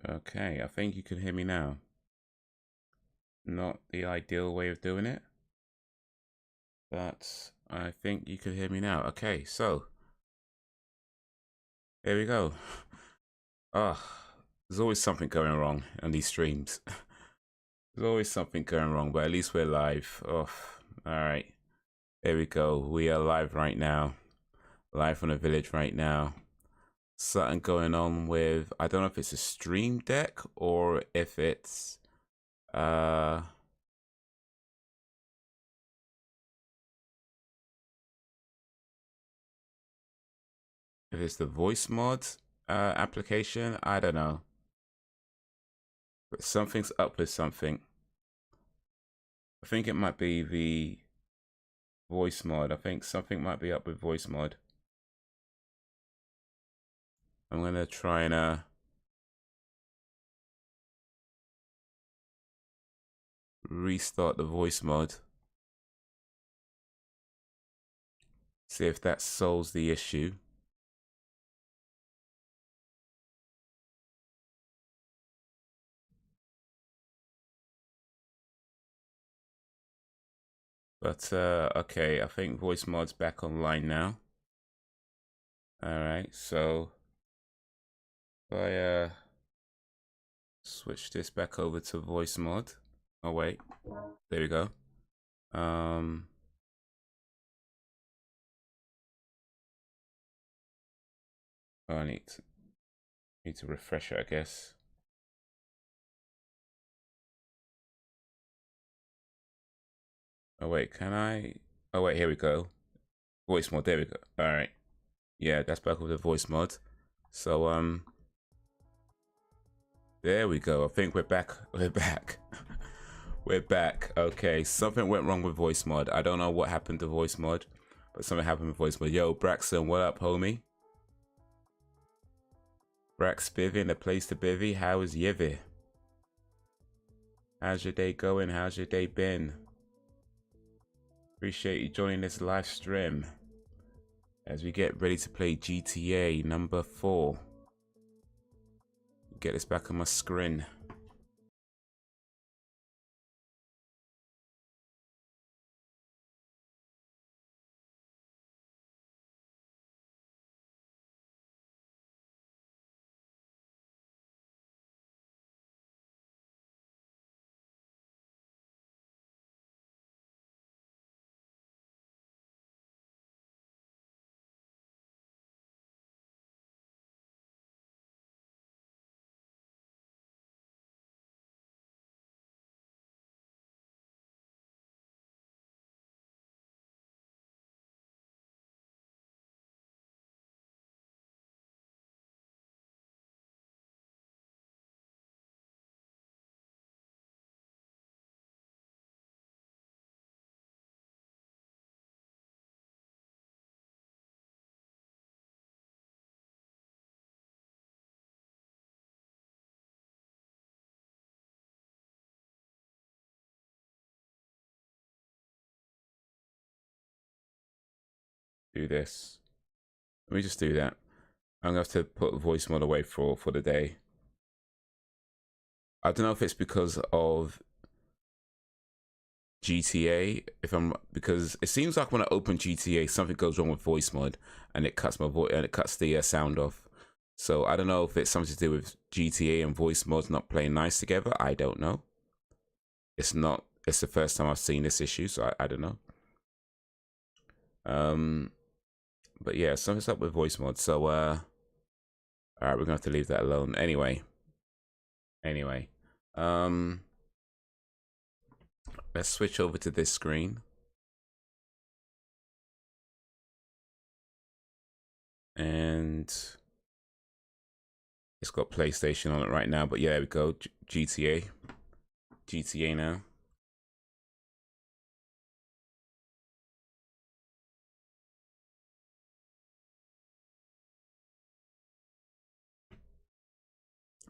Okay, I think you can hear me now. Not the ideal way of doing it, but I think you can hear me now. Okay, so here we go. Oh, there's always something going wrong on these streams. There's always something going wrong, but at least we're live. Oh, all right. There we go. We are live right now. Live from the village right now. Something going on with, I don't know if it's a stream deck or if it's if it's the voice mod application. I don't know, but something's up with something. I think it might be the voice mod. I think something might be up with voice mod. I'm gonna try and restart the voice mod. See if that solves the issue. But okay, I think voice mod's back online now. All right, so if I switch this back over to voice mod. Oh wait, there we go. Oh, I need to refresh it, I guess. Oh wait, can I? Oh wait, here we go. Voice mod, there we go. All right, yeah, that's back with the voice mod. So there we go. I think we're back. We're back. We're back. Okay, something went wrong with voice mod. I don't know what happened to voice mod, but something happened with voice mod. Yo, Braxton, what up, homie? Brax Bivvy in the place to Bivvy. How is Yivy? How's your day going? How's your day been? Appreciate you joining this live stream as we get ready to play GTA number 4. Get this back on my screen. Do this. Let me just do that. I'm gonna have to put voice mod away for the day. I don't know if it's because of GTA, because it seems like when I open GTA, something goes wrong with voice mod and it cuts my voice and it cuts the sound off. So I don't know if it's something to do with GTA and voice mods not playing nice together. I don't know. It's not. It's the first time I've seen this issue, so I don't know. But yeah, something's up with voice mod. So all right, we're gonna have to leave that alone. Anyway, let's switch over to this screen. And it's got PlayStation on it right now, but yeah, there we go. GTA now.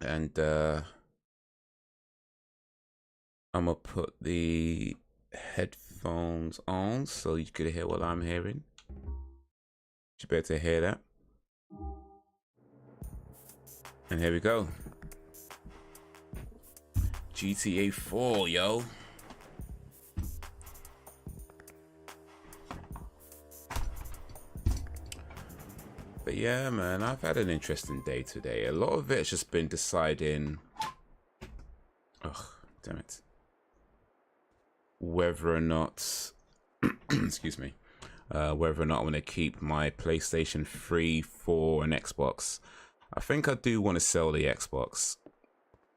And I'm gonna put the headphones on so you could hear what I'm hearing. You better hear that. And here we go. GTA 4, yo. But yeah, man, I've had an interesting day today. A lot of it's just been deciding... Ugh, damn it. Whether or not... excuse me. Whether or not I want to keep my PlayStation 3, 4, and Xbox. I think I do want to sell the Xbox.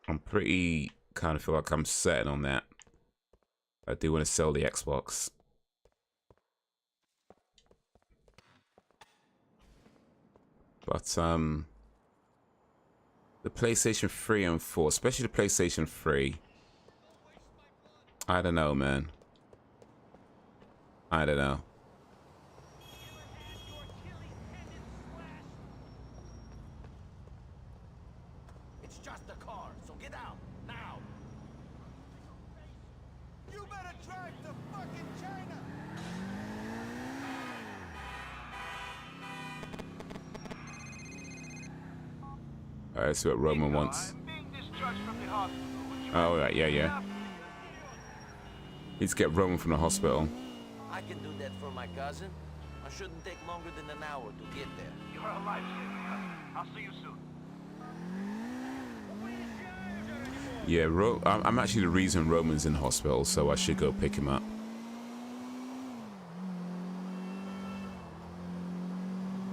I'm pretty... kind of feel like I'm certain on that. I do want to sell the Xbox. But the PlayStation 3 and 4, especially the PlayStation 3, I don't know, man. I don't know. It's just a car, so get out now. You better drive to fucking China. Alright, let's see what Roman wants. Oh, right, yeah. Need to get Roman from the hospital. I can do that for my cousin. I shouldn't take longer than an hour to get there. You're a lifesaver, cousin. I'll see you soon. Yeah, I'm actually the reason Roman's in hospital, so I should go pick him up.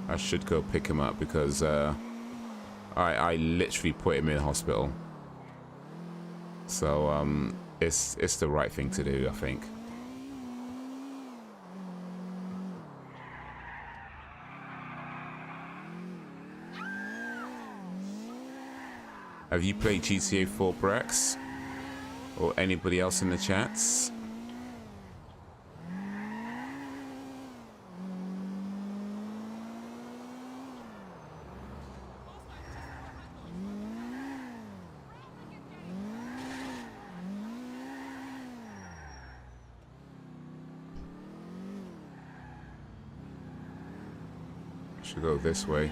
I should go pick him up because I literally put him in hospital. So it's the right thing to do, I think. Have you played GTA 4, Brax? Or anybody else in the chats? Should go this way.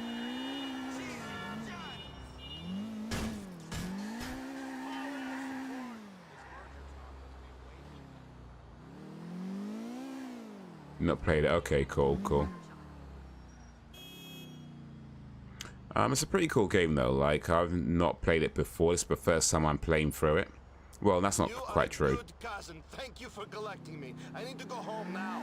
Not played it. Okay, cool. It's a pretty cool game though. Like, I've not played it before. This is the first time I'm playing through it. Well, that's not quite true. Good cousin. Thank you for collecting me. I need to go home now.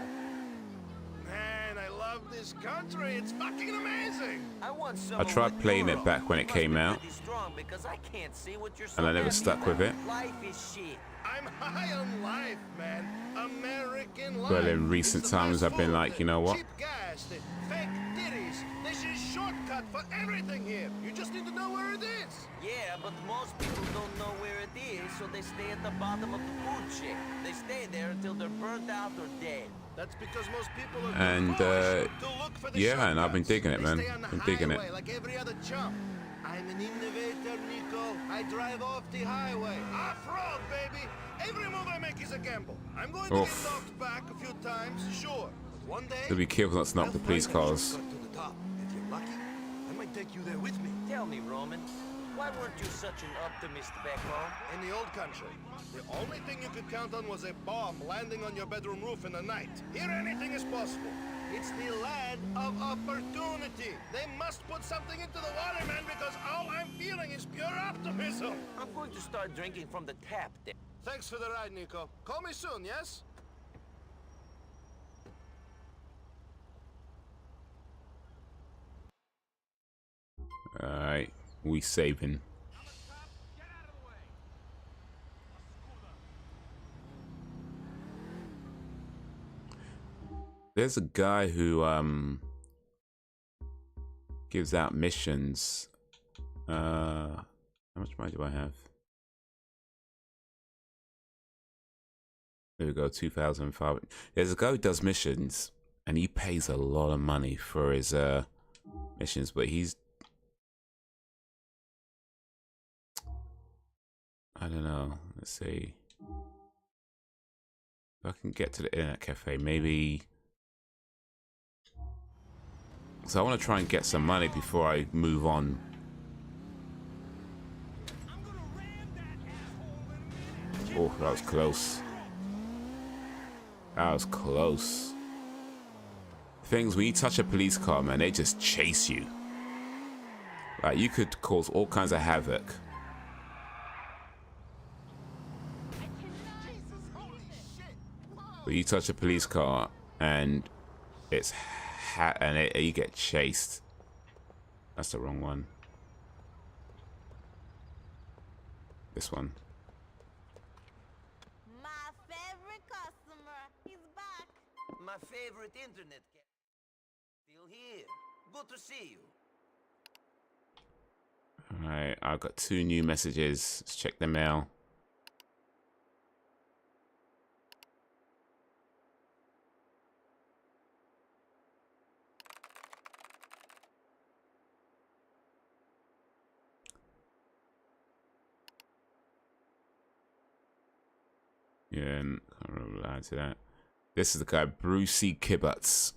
Man, I love this country. It's fucking amazing. I tried playing it back when it came out, and I never stuck with it. Life is shit. I'm high on life, man. American life. But in recent times, I've been like, you know what? Cheap gas, the fake titties. This is shortcut for everything here. You just need to know where it is. Yeah, but most people don't know where it is, so they stay at the bottom of the food chain. They stay there until they're burnt out or dead. That's because most people are And yeah, and I've been digging it, man. Been digging it. Like every other chump. I'm an innovator, Nico. I drive off the highway. Off-road, baby. Every move I make is a gamble. I'm going to get knocked back a few times, sure. But one day... To be careful not to knock the police cars. To the top. If you're lucky, I might take you there with me. Tell me, Roman, why weren't you such an optimist back home? In the old country, the only thing you could count on was a bomb landing on your bedroom roof in the night. Here, anything is possible. It's the land of opportunity. They must put something into the water, man, because all I'm feeling is pure optimism. I'm going to start drinking from the tap then. Thanks for the ride, Nico. Call me soon, yes? Alright, we saving. There's a guy who gives out missions. How much money do I have? There we go, 2,500. There's a guy who does missions, and he pays a lot of money for his missions, but he's... I don't know, let's see. If I can get to the internet cafe, maybe... So I want to try and get some money before I move on. Oh, that was close. That was close. Things, when you touch a police car, man, they just chase you. Like, you could cause all kinds of havoc. But you touch a police car and it's you get chased. That's the wrong one. This one. My favorite customer, he's back. My favorite internet cat. Still here. Good to see you. Alright, I've got 2 new messages. Let's check the mail. Yeah, and can't reply to that. This is the guy, Brucey Kibbutz.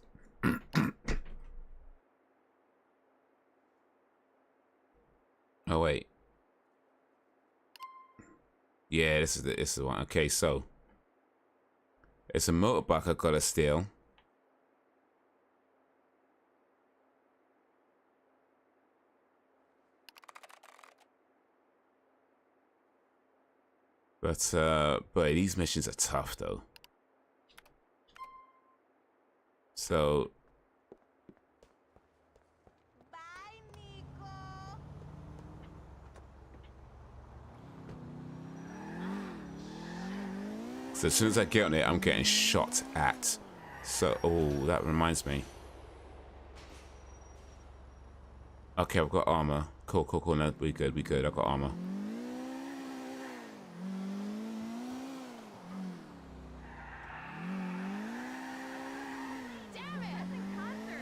Oh wait. Yeah, this is the one. Okay, so it's a motorbike I gotta steal. But these missions are tough though. So Bye, Nico. as soon as I get on it, I'm getting shot at. So, oh, that reminds me. Okay, I've got armor. Cool, cool, cool. No, we good, we good. I've got armor. Damn it, that's in concert.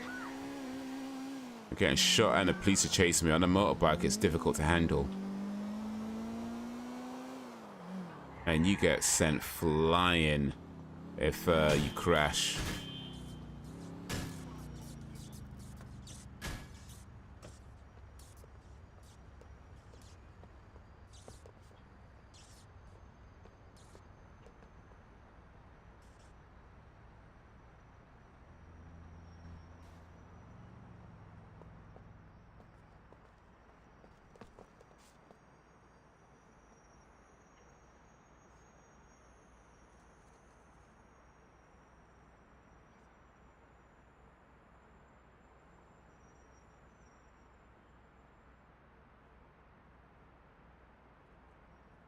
I'm getting shot and the police are chasing me. On a motorbike, it's difficult to handle. And you get sent flying if you crash.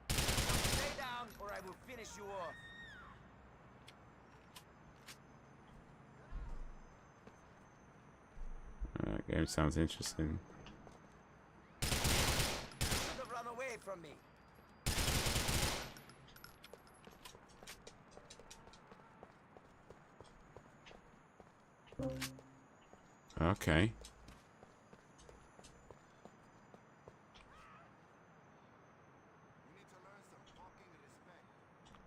Stay down or I will finish you off. That game sounds interesting. You should have run away from me. Okay.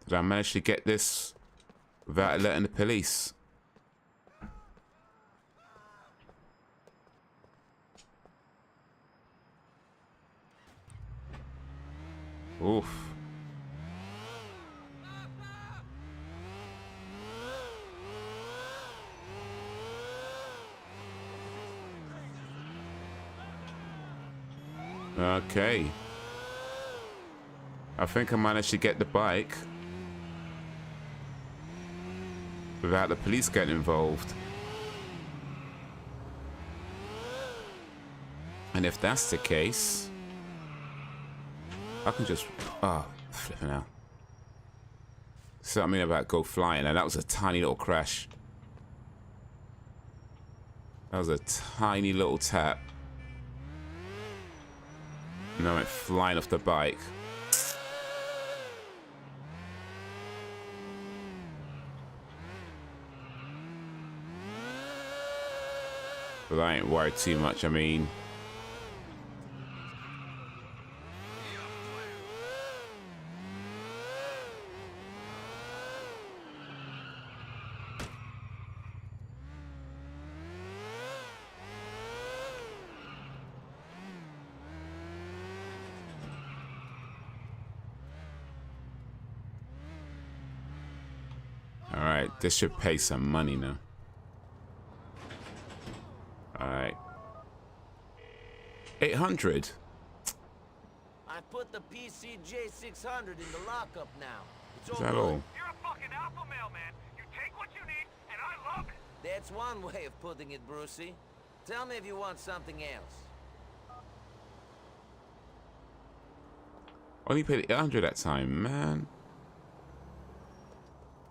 Did I manage to get this without alerting the police? Oof. Okay. I think I managed to get the bike without the police getting involved. And if that's the case, I can just... Oh, flipping out. Something about go flying, and that was a tiny little crash. That was a tiny little tap. And I went flying off the bike. But I ain't worried too much. I mean, Alright, this should pay some money now. Alright. 800. I put the PCJ 600 in the lockup now. It's Is all that good. all? You're a fucking alpha male, man. You take what you need, and I love it. That's one way of putting it, Brucey. Tell me if you want something else. Only paid 800 that time, man.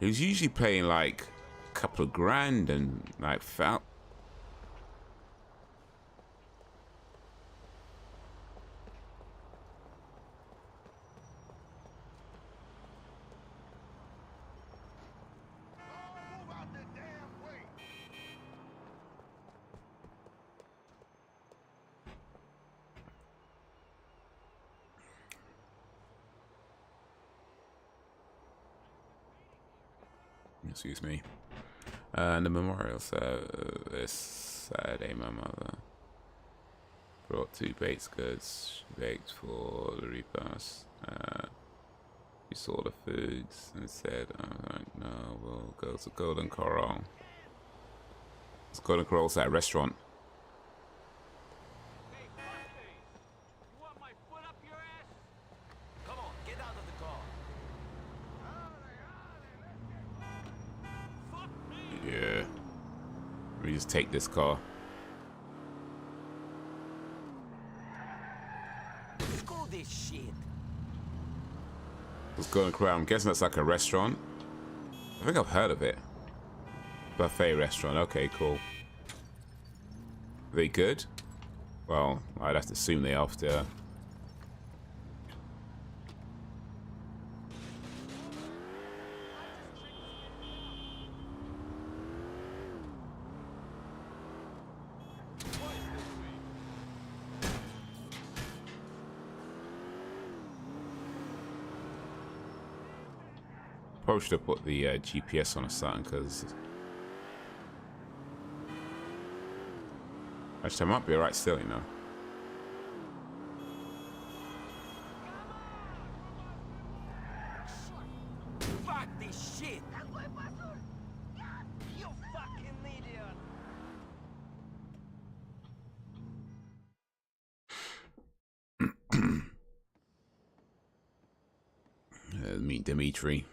He was usually paying like a couple of grand and like felt. Move out the damn way. Excuse me. And the memorial service Saturday, my mother brought 2 baked goods. She baked for the repast. We saw the foods and said, no, we'll go to Golden Corral. It's Golden Corral's that restaurant. Hey, fuckface. You want my foot up your ass? Come on, get out of the car. Yeah. Let me just take this car. Screw this shit. Let's go and crowd. I'm guessing that's like a restaurant. I think I've heard of it. Buffet restaurant. Okay, cool. Are they good? Well, I'd have to assume they are after. Probably should have put the GPS on or something, because actually I might be alright still, you know. Fuck this shit. You fucking idiot. Meet Dimitri.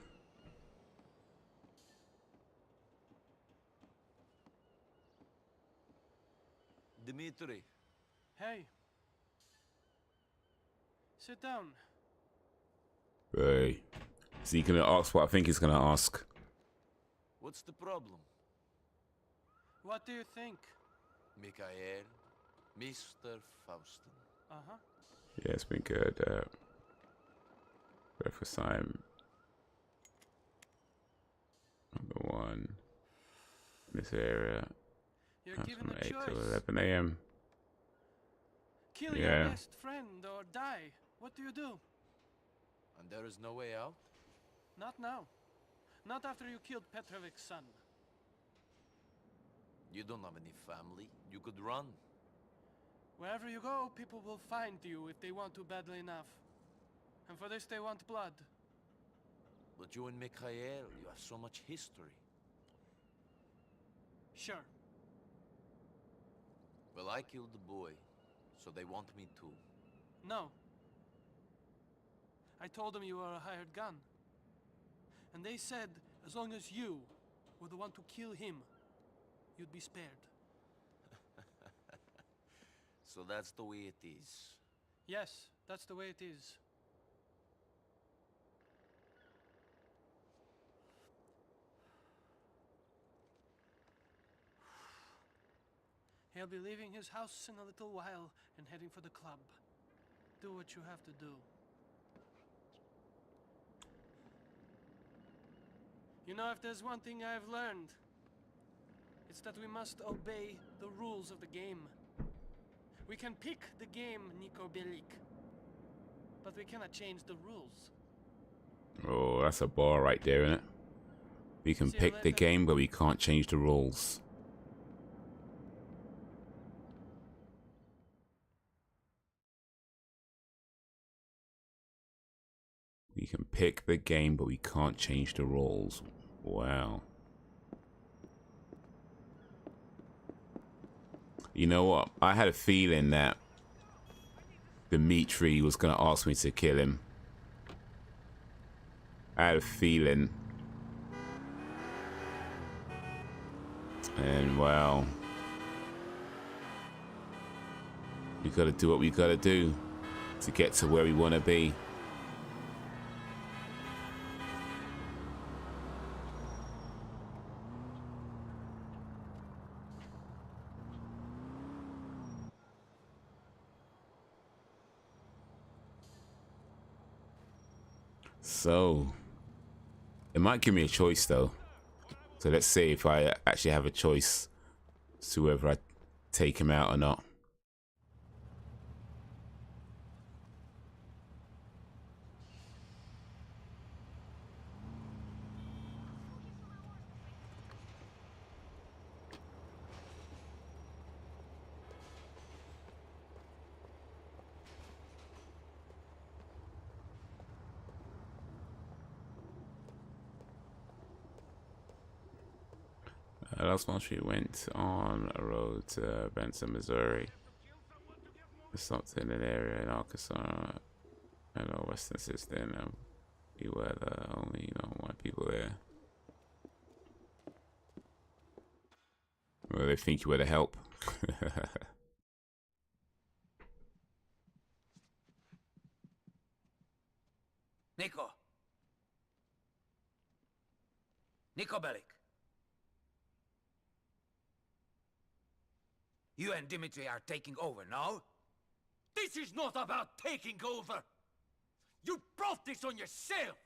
Dimitri. Hey. Sit down. Hey. Is he gonna ask what I think he's gonna ask? What's the problem? What do you think? Mikhail, Mr. Faustin. Uh-huh. Yeah, it's been good. Breakfast time. Number 1. This area. You're That's given from a 8 choice. to 11 a.m. Kill Yeah. your best friend or die. What do you do? And there is no way out? Not now. Not after you killed Petrovic's son. You don't have any family. You could run. Wherever you go, people will find you if they want to badly enough. And for this they want blood. But you and Mikhail, you have so much history. Sure. Well, I killed the boy, so they want me too. No. I told them you were a hired gun. And they said as long as you were the one to kill him, you'd be spared. So that's the way it is. Yes, that's the way it is. He'll be leaving his house in a little while and heading for the club. Do what you have to do. You know, if there's one thing I've learned, it's that we must obey the rules of the game. We can pick the game, Niko Bellic, but we cannot change the rules. Oh, that's a bar right there, isn't it? We can See you pick the later. game, but we can't change the rules. We can pick the game, but we can't change the rules. Wow. You know what? I had a feeling that Dimitri was gonna ask me to kill him. I had a feeling. And well, we gotta do what we gotta do to get to where we wanna be. So, it might give me a choice though. So let's see if I actually have a choice as to whether I take him out or not. Last month we went on a road to Benson, Missouri. We stopped in an area in Arkansas and a western system, and we were the only white people there. Well, they think you were to help. Nico Bellic. You and Dimitri are taking over, no? This is not about taking over! You brought this on yourself!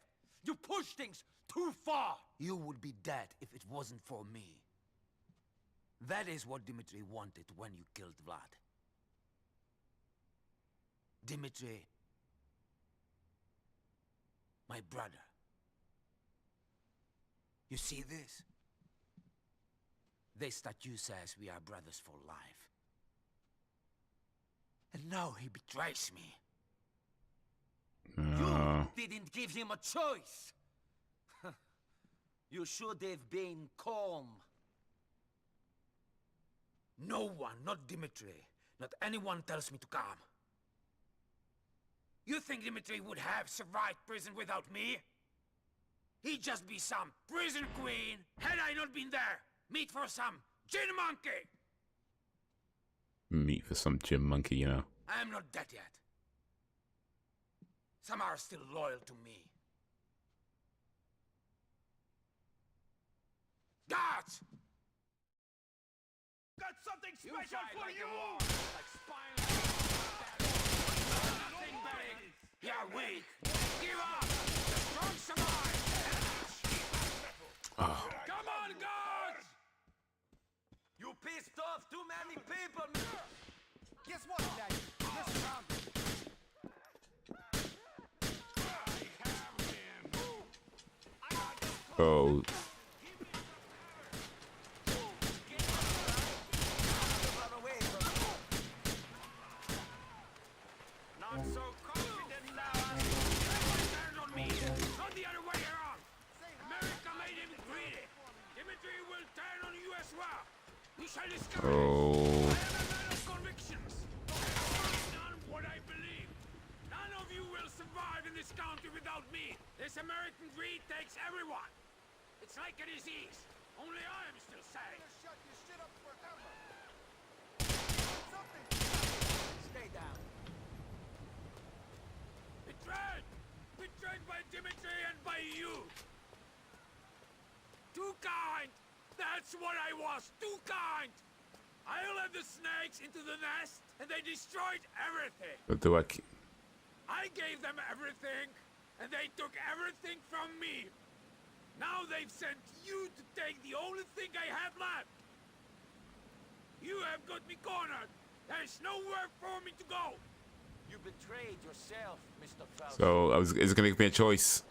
You pushed things too far! You would be dead if it wasn't for me. That is what Dimitri wanted when you killed Vlad. Dimitri, my brother. You see this? This statue says we are brothers for life. And now he betrays me. You didn't give him a choice! You should have been calm. No one, not Dimitri, not anyone tells me to calm. You think Dimitri would have survived prison without me? He'd just be some prison queen had I not been there. Meat for some gin monkey! Meat for some gym monkey, you know. I am not dead yet. Some are still loyal to me. Guards! Got something You special fight for like you! a war, like spineless. Nothing big. You're weak. Give up. The strong survive. Oh. Come on, guards! You pissed off too many people. Guess what, Daddy? This round. Oh. Not so confident now. Turn on me. Not the other way around. America made him greedy. Dimitri will turn on you as well. We shall discover this. Oh. I am a man of convictions. I've done what I believe. None of you will survive in this country without me. This American greed takes everyone. It's like a disease. Only I am still sane. Shut this shit up forever. Stay down. Betrayed! Betrayed by Dimitri and by you! Too kind! That's what I was! Too kind! I led the snakes into the nest, and they destroyed everything! But do I... I gave them everything, and they took everything from me! Now they've sent you to take the only thing I have left! You have got me cornered! There's nowhere for me to go! You betrayed yourself, Mr. Faust. So, is it going to give me a choice?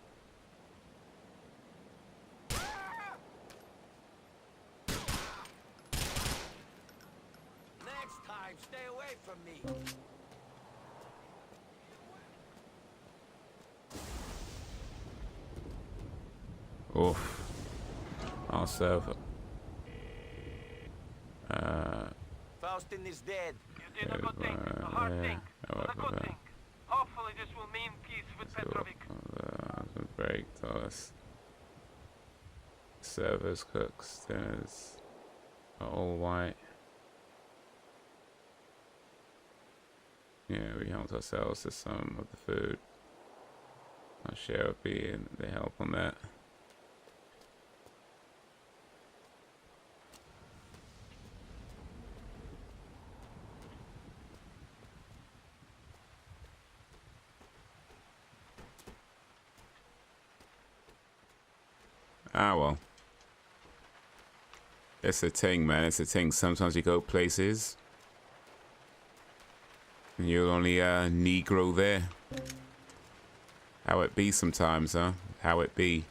Next time, stay away from me. Oof. I'll serve. Austin is dead. You did a good thing, a hard thing, but a good thing. Hopefully this will mean peace with Petrovic. Break toss. Servers, cooks, dinners are all white. Yeah, we helped ourselves to some of the food. Our share of being they help on that. Ah well. It's a thing, man. It's a thing. Sometimes you go places and you'll only Negro there. How it be sometimes, huh? How it be.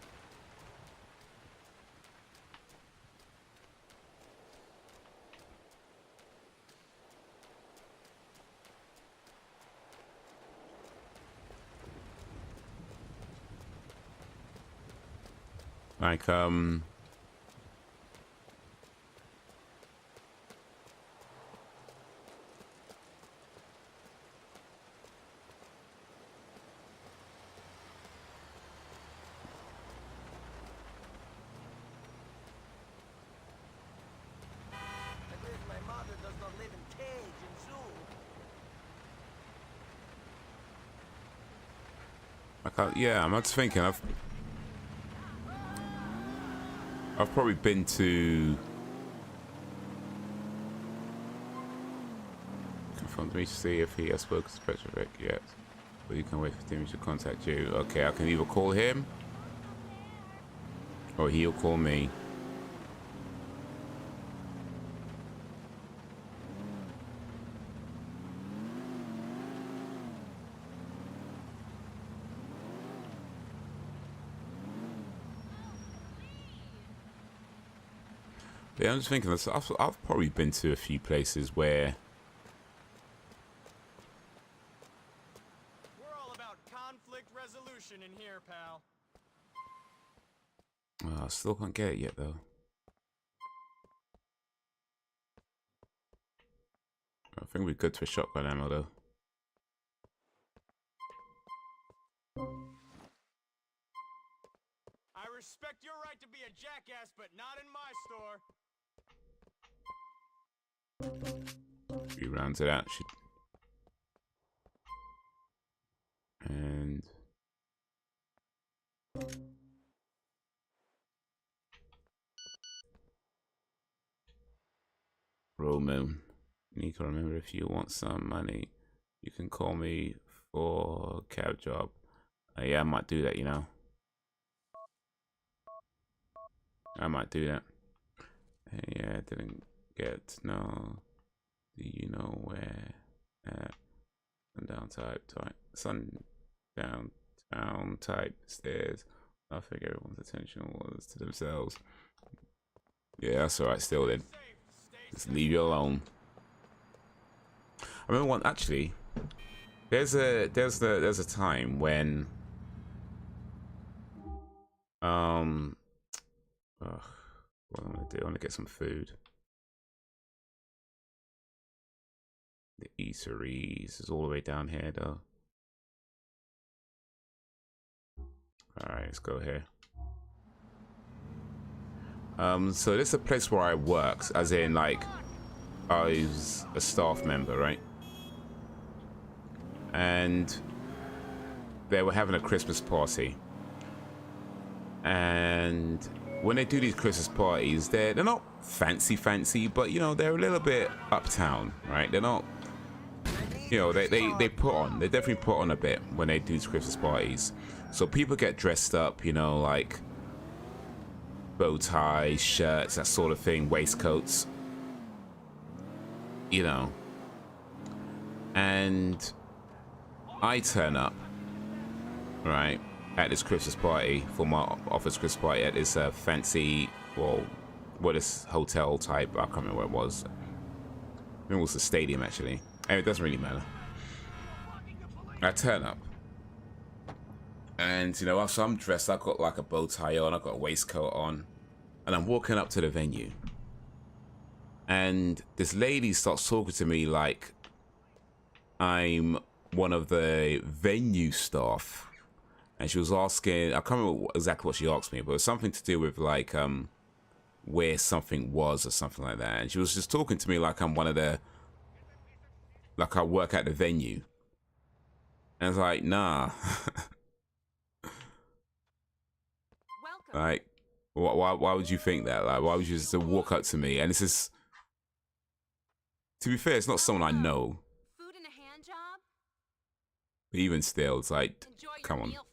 Like, yeah, I'm just thinking I've probably been to confront me to see if he has spoken to Petrovic yet. But you can wait for him to contact you. Okay, I can either call him or he'll call me. Yeah, I'm just thinking this. I've probably been to a few places where we're all about conflict resolution in here, pal. I still can't get it yet, though. I think we're good for shotgun ammo, though. I respect your right to be a jackass, but not in my store. 3 rounds it out. And Roman, Nico, remember if you want some money, you can call me for a cab job. Yeah, I might do that, you know. I might do that. Yeah, I didn't get no. Do you know where at sundown type stairs? I think everyone's attention was to themselves. Yeah, that's alright still then. Just leave you alone. I remember one actually. There's a time when what am I gonna do? I wanna get some food. The eateries is all the way down here though. Alright, let's go here. So this is a place where I worked, as in like I was a staff member, right? And they were having a Christmas party. And when they do these Christmas parties, they're not fancy, but you know, they're a little bit uptown, right? They're not, you know, they definitely put on a bit when they do these Christmas parties. So people get dressed up, you know, like bow ties, shirts, that sort of thing, waistcoats, you know. And I turn up, right, at this Christmas party for my office Christmas party at this fancy, well, this hotel type, I can't remember what it was. I think it was the stadium actually. And it doesn't really matter. I turn up. And, you know, so I'm dressed, I've got like a bow tie on, I've got a waistcoat on. And I'm walking up to the venue. and this lady starts talking to me like I'm one of the venue staff. And she was asking, I can't remember exactly what she asked me, but it was something to do with like where something was or something like that. And she was just talking to me like I'm one of the, like I work at the venue. And I was like, nah. Like, why would you think that? Like, why would you just walk up to me? And it's just, to be fair, it's not someone I know. Food and a hand job? But even still, it's like, come on. Meal,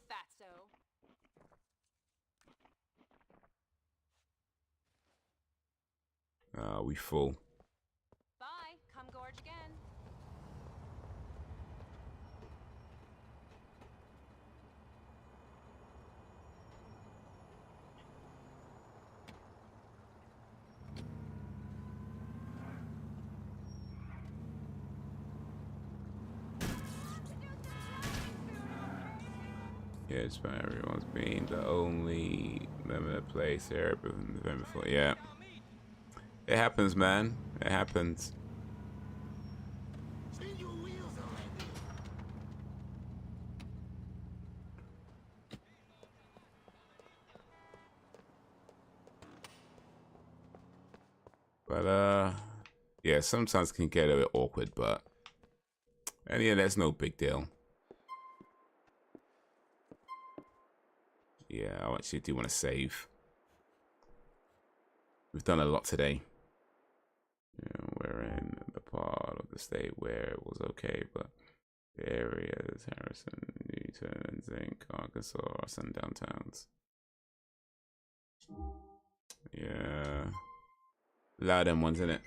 fatso. We full. Bye. Come gorge again. Yeah, it's fine. Everyone's been the only limited place there before. Yeah. It happens, man. It happens. But, yeah, sometimes it can get a bit awkward, but, and yeah, that's no big deal. Yeah, I actually do want to save. We've done a lot today. Yeah, we're in the part of the state where it was okay, but the areas, Harrison, Newton, and Zinc, Arkansas are sundown towns. Yeah. A lot of them ones, innit?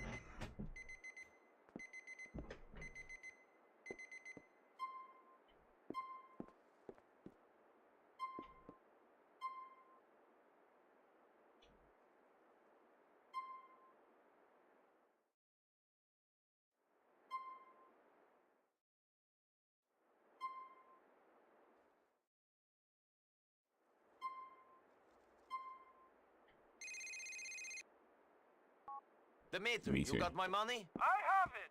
Dimitri, you got my money? I have it.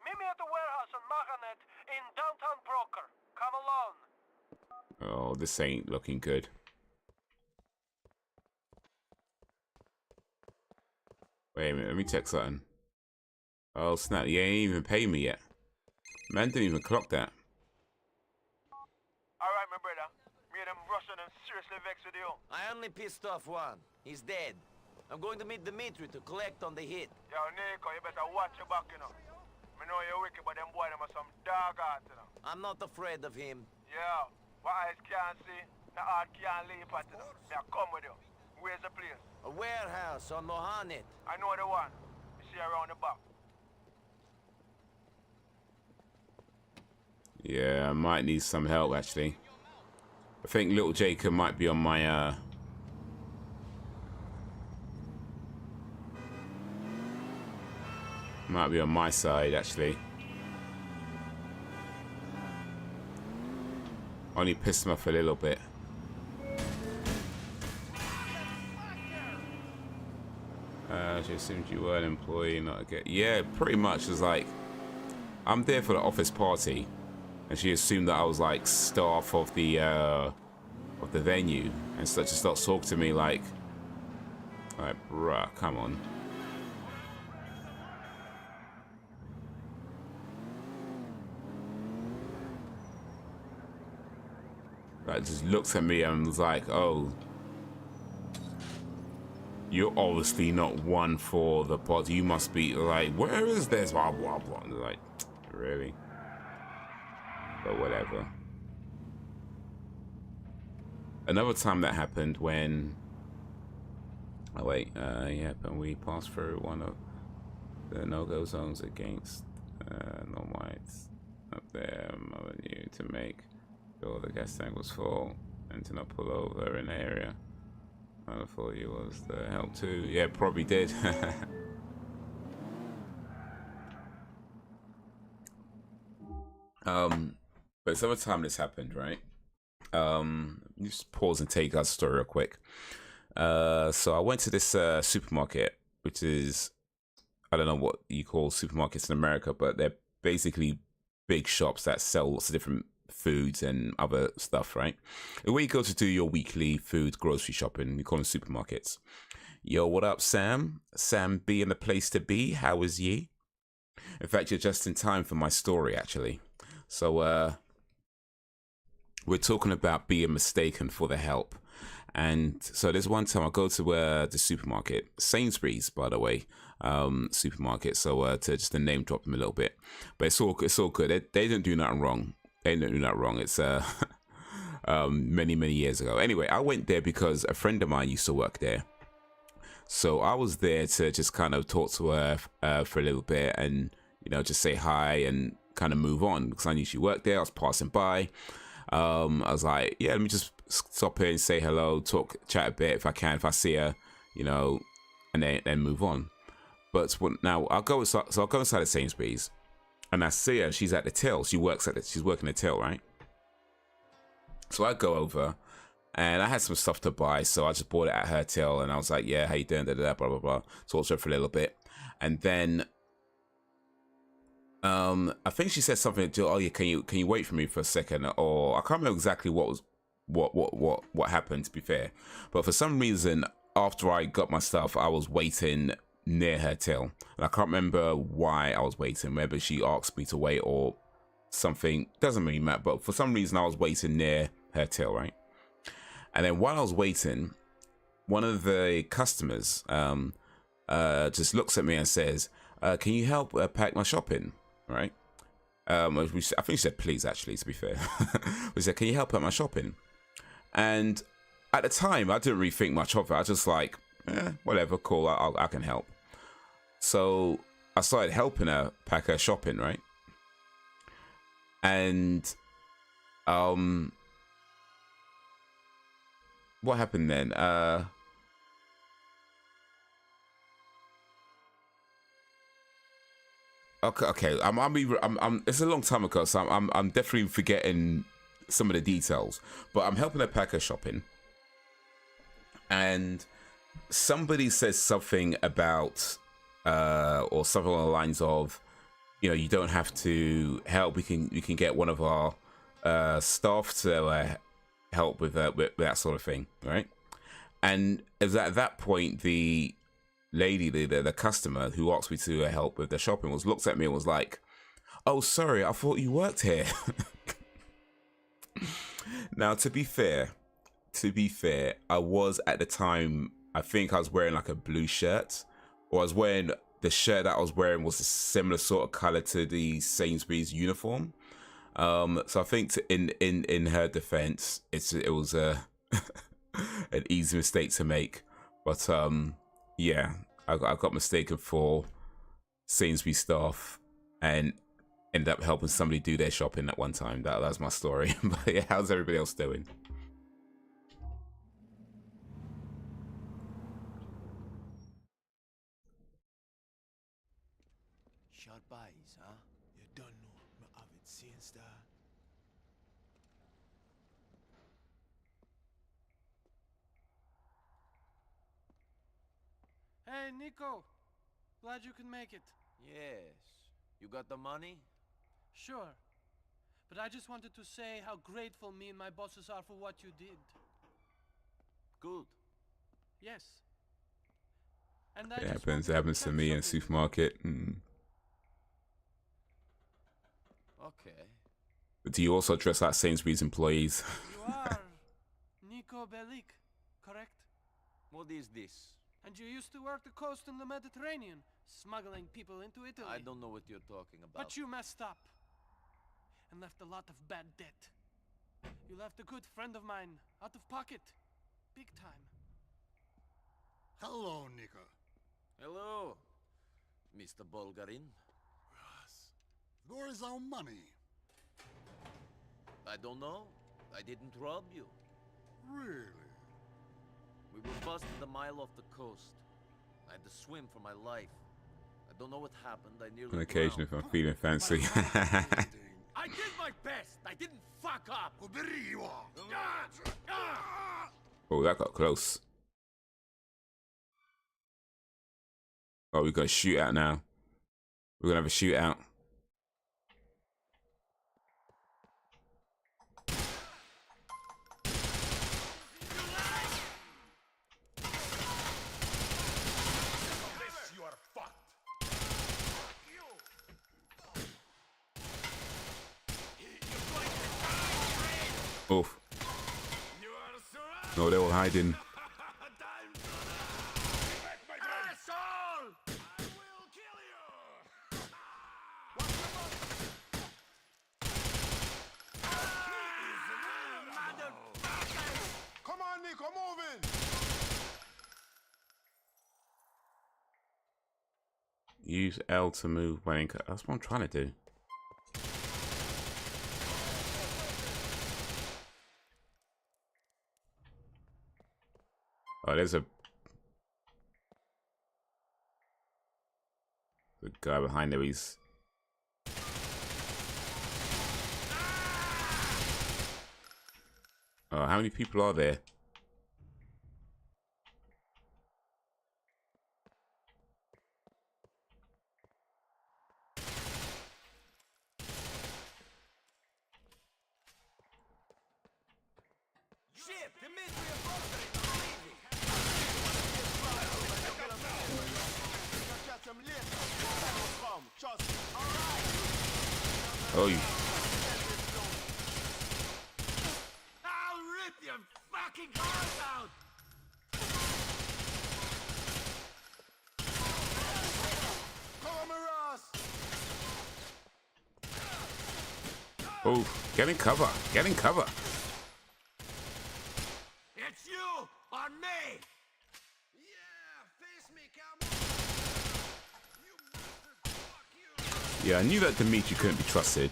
Meet me at the warehouse on Mahanet in downtown Broker. Come along. Oh, this ain't looking good. Wait a minute, let me check something. Oh snap, you ain't even paid me yet. Man didn't even clock that. Alright, my brother. Me and them Russian and seriously vexed with you. I only pissed off one. He's dead. I'm going to meet Dimitri to collect on the hit. Yo, Nico, you better watch your back, you know. Me know you're wicked, but them boy, them are some dog heart, you know. I'm not afraid of him. Yeah, what eyes can't see, the heart can't leave at, you know. Me I come with you. Where's the place? A warehouse on Mohanet. I know the one. You see around the back. Yeah, I might need some help actually. I think little Jacob might be on my might be on my side actually. Only pissed him off a little bit. She assumed you were an employee, not a get. Yeah, pretty much. It's like I'm there for the office party, and she assumed that I was like staff of the venue, and so just starts talking to me like, bruh, come on. Like just looks at me and was like, oh, you're obviously not one for the party. You must be like, where is this? Blah blah blah. Like, really? But whatever. Another time that happened when, oh wait, yeah, but we passed through one of the no-go zones against no whites up there. Mother knew to make sure the gas tank was full and to not pull over in the area. I thought you was the help too. Yeah, probably did. But some time this happened, right? Just pause and take our story real quick. So I went to this supermarket, which is I don't know what you call supermarkets in America, but they're basically big shops that sell lots of different foods and other stuff, right? Where you go to do your weekly food grocery shopping, we call them supermarkets. Yo, what up, Sam? Sam B in the place to be. How is ye? In fact, you're just in time for my story, actually. So, we're talking about being mistaken for the help. And so there's one time I go to the supermarket, Sainsbury's, by the way, supermarket. So to just to name drop them a little bit, but it's all good. They didn't do nothing wrong. They didn't do nothing wrong. It's many years ago. Anyway, I went there because a friend of mine used to work there. So I was there to just kind of talk to her for a little bit and, you know, just say hi and kind of move on because I knew she worked there. I was passing by. I was like, yeah, let me just stop here and say hello, chat a bit if I can, if I see her, you know, and then move on. But now I'll go inside the Sainsbury's and I see her. She's at the till. She's working the till, right? So I go over and I had some stuff to buy, so I just bought it at her till and I was like, yeah, how you doing? Blah blah blah. Talked to her for a little bit, and then I think she said something to, oh yeah, can you wait for me for a second? Or I can't remember exactly what happened, to be fair. But for some reason, after I got my stuff, I was waiting near her till. And I can't remember why I was waiting, whether she asked me to wait or something. Doesn't really matter, but for some reason I was waiting near her till, right? And then while I was waiting, one of the customers just looks at me and says, can you help pack my shopping? Right? I think she said please, actually, to be fair. She said, can you help out my shopping? And at the time, I didn't really think much of it. I was just like, whatever, cool, I can help. So I started helping her pack her shopping, right? And what happened then? Okay. I'm. It's a long time ago, so I'm definitely forgetting some of the details. But I'm helping her pack her shopping, and somebody says something about, or something along the lines of, you know, you don't have to help. We can get one of our staff to help with that sort of thing, right? And it was at that point the lady, the customer who asked me to help with the shopping, looked at me and was like, oh, sorry, I thought you worked here. Now, to be fair, I was at the time, I think I was wearing like a blue shirt, or I was wearing the shirt that I was wearing was a similar sort of color to the Sainsbury's uniform. So I think in her defense, it was an easy mistake to make, but yeah, I got mistaken for Sainsbury's staff and ended up helping somebody do their shopping at one time. That was my story. But yeah, how's everybody else doing? Sharp eyes, huh? You don't know, me have it since that. Hey, Nico. Glad you can make it. Yes. You got the money? Sure. But I just wanted to say how grateful me and my bosses are for what you did. Good. Yes. And I It just happens wanted to tell me in a something. supermarket. Okay. But do you also dress like Sainsbury's employees? You are Nico Bellic, correct? What is this? And you used to work the coast in the Mediterranean, smuggling people into Italy. I don't know what you're talking about. But you messed up. And left a lot of bad debt. You left a good friend of mine out of pocket. Big time. Hello, Nico. Hello, Mr. Bulgarin. Yes. Where is our money? I don't know. I didn't rob you. Really? We were busted a mile off the coast. I had to swim for my life. I don't know what happened. I nearly On occasion, if I'm feeling fancy. I did my best. I didn't fuck up. Oh, that got close. Oh, we've got a shootout now. We're gonna have a shootout. Oof. No, they're all hiding. Come on, Nico, moving. Use L to move when. That's what I'm trying to do. Oh, there's a guy behind there. He's oh, how many people are there? Shit, Dimitri and Rosa ain't leaving. Oh, you. I'll rip your fucking heart out! Come on, Ross. Oh, get in cover. Get in cover. It's you or me! Yeah, face me, cowboy. You monsters, fuck you. Yeah, I knew that Dimitri couldn't be trusted.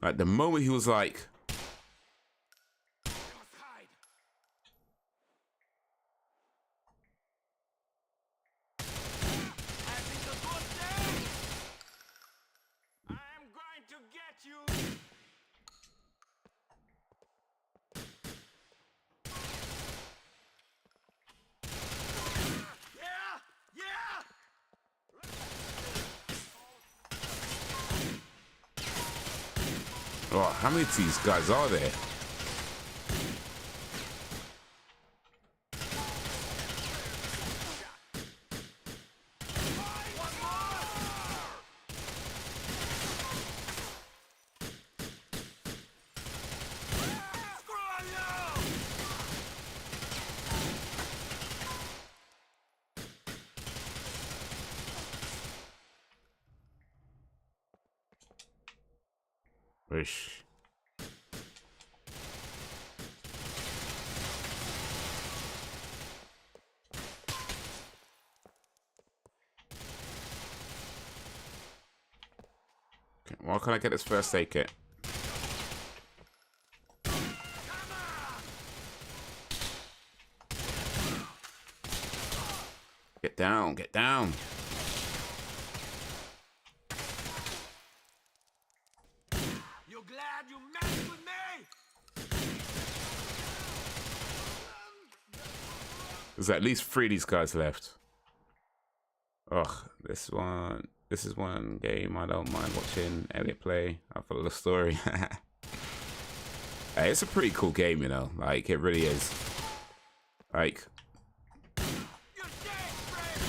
Like the moment he was like, You must hide. Having a good day? I'm going to get you. Yeah! Yeah! oh, how many of these guys are there? Wish. Okay, why can't I get this first aid kit? Get down, get down. You glad you messed with me? There's at least 3 of these guys left. Ugh, this is one game I don't mind watching Elliot play. I follow the story. Hey, it's a pretty cool game, you know. Like, it really is. Like, You're dead, Fred!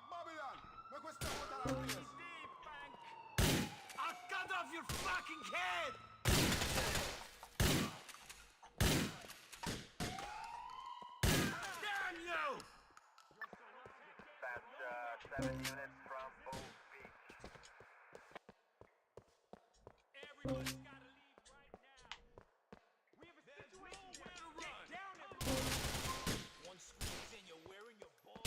Babylon. Make we stop with that place. Deep bank! I'll cut off your fucking head! Damn you! That's 7 units from Bow Beach. Everybody's gotta leave right now. We have a situation here. Get down, everyone! One squeeze and you're wearing your balls.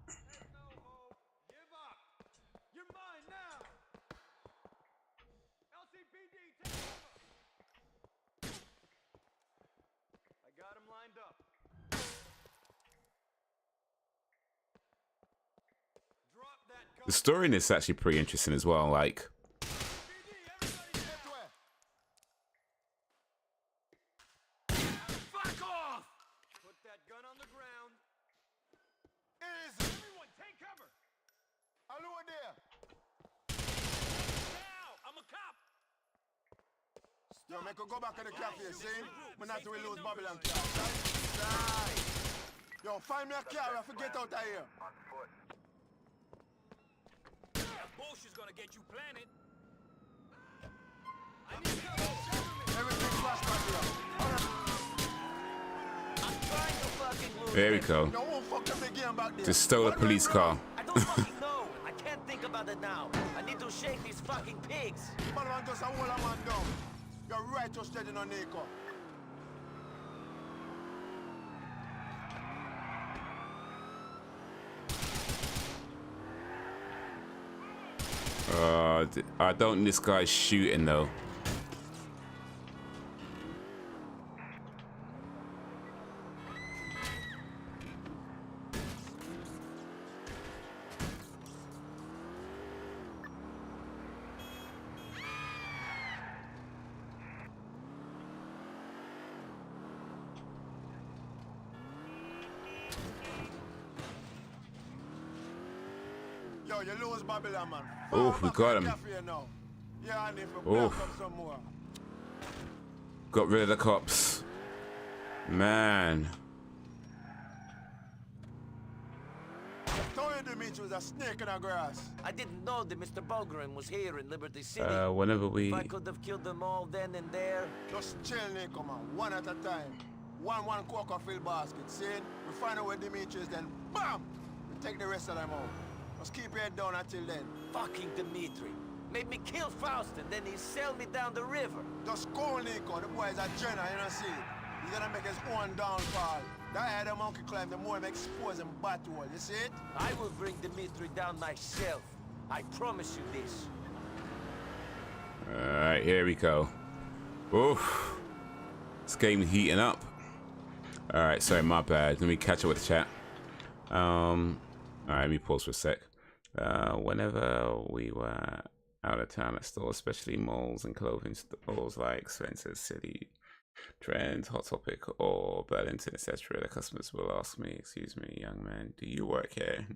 There's no hope. Give up. You're mine now. LCPD, take over. I got him lined up. Drop that gun. the story in this is actually pretty interesting as well. Like, PD, everybody Yo, make her go back to the cafe, see? We not to lose Babylon car. Yo, find me a car, I forget out of here. That bullshit's gonna get you planted. Everything flash back here. I'm trying to fucking move. There we go. Yo, who fucked up the game back there? Just stole a police car. I don't fucking know. I can't think about it now. I need to shake these fucking pigs. Man, just a whole man down. You're right, you're steady on Nico. I don't think this guy's shooting though. Yo, you lose Babylon, man. Oof, we got him. Yeah, I need to Oof. back up some more. Got rid of the cops. Man. Told you Dimitri was a snake in the grass. I didn't know that Mr. Bulgaren was here in Liberty City. Whenever we... If I could have killed them all then and there. Just chill, Nico, man. One at a time. One coca-filled basket. See? We find out where Dimitri is, then BAM! We take the rest of them out. Just keep your head down until then. Fucking Dimitri. Made me kill Faust and then he sailed me down the river. Just go, Nico. The boy is a general, you know, see? He's gonna make his own downfall. The higher the monkey climb, the more him expose him battle. You see it? I will bring Dimitri down myself. I promise you this. Alright, here we go. Oof. This game heating up. Alright, sorry, my bad. Let me catch up with the chat. Alright, let me pause for a sec. Whenever we were out of town at stores, especially malls and clothing stores like Spencer's City, Trends, Hot Topic, or Burlington, etc., the customers will ask me, "Excuse me, young man, do you work here?"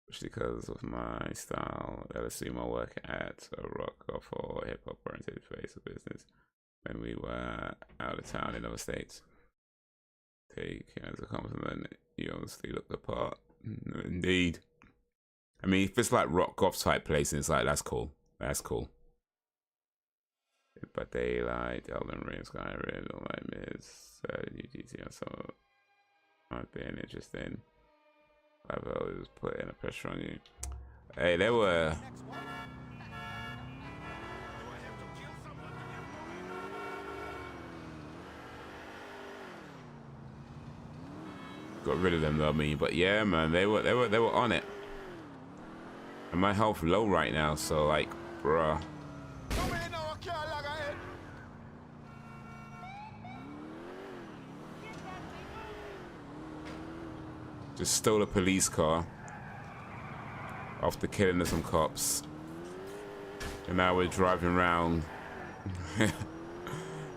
Especially because of my style, they'll assume I work at a rock off or hip hop oriented place of business. When we were out of town in other states, take as a compliment, you honestly look the part. Indeed. I mean, if it's like rock goth type place, it's like, that's cool. That's cool. But they like Elden Ring, Skyrim, don't like Miz, UGT, and some I've been interested in. I've always putting a pressure on you. Hey, they were. Got rid of them though, I mean, but yeah, man, they were on it. And my health low right now, so like, bruh. Just stole a police car after killing some cops, and now we're driving around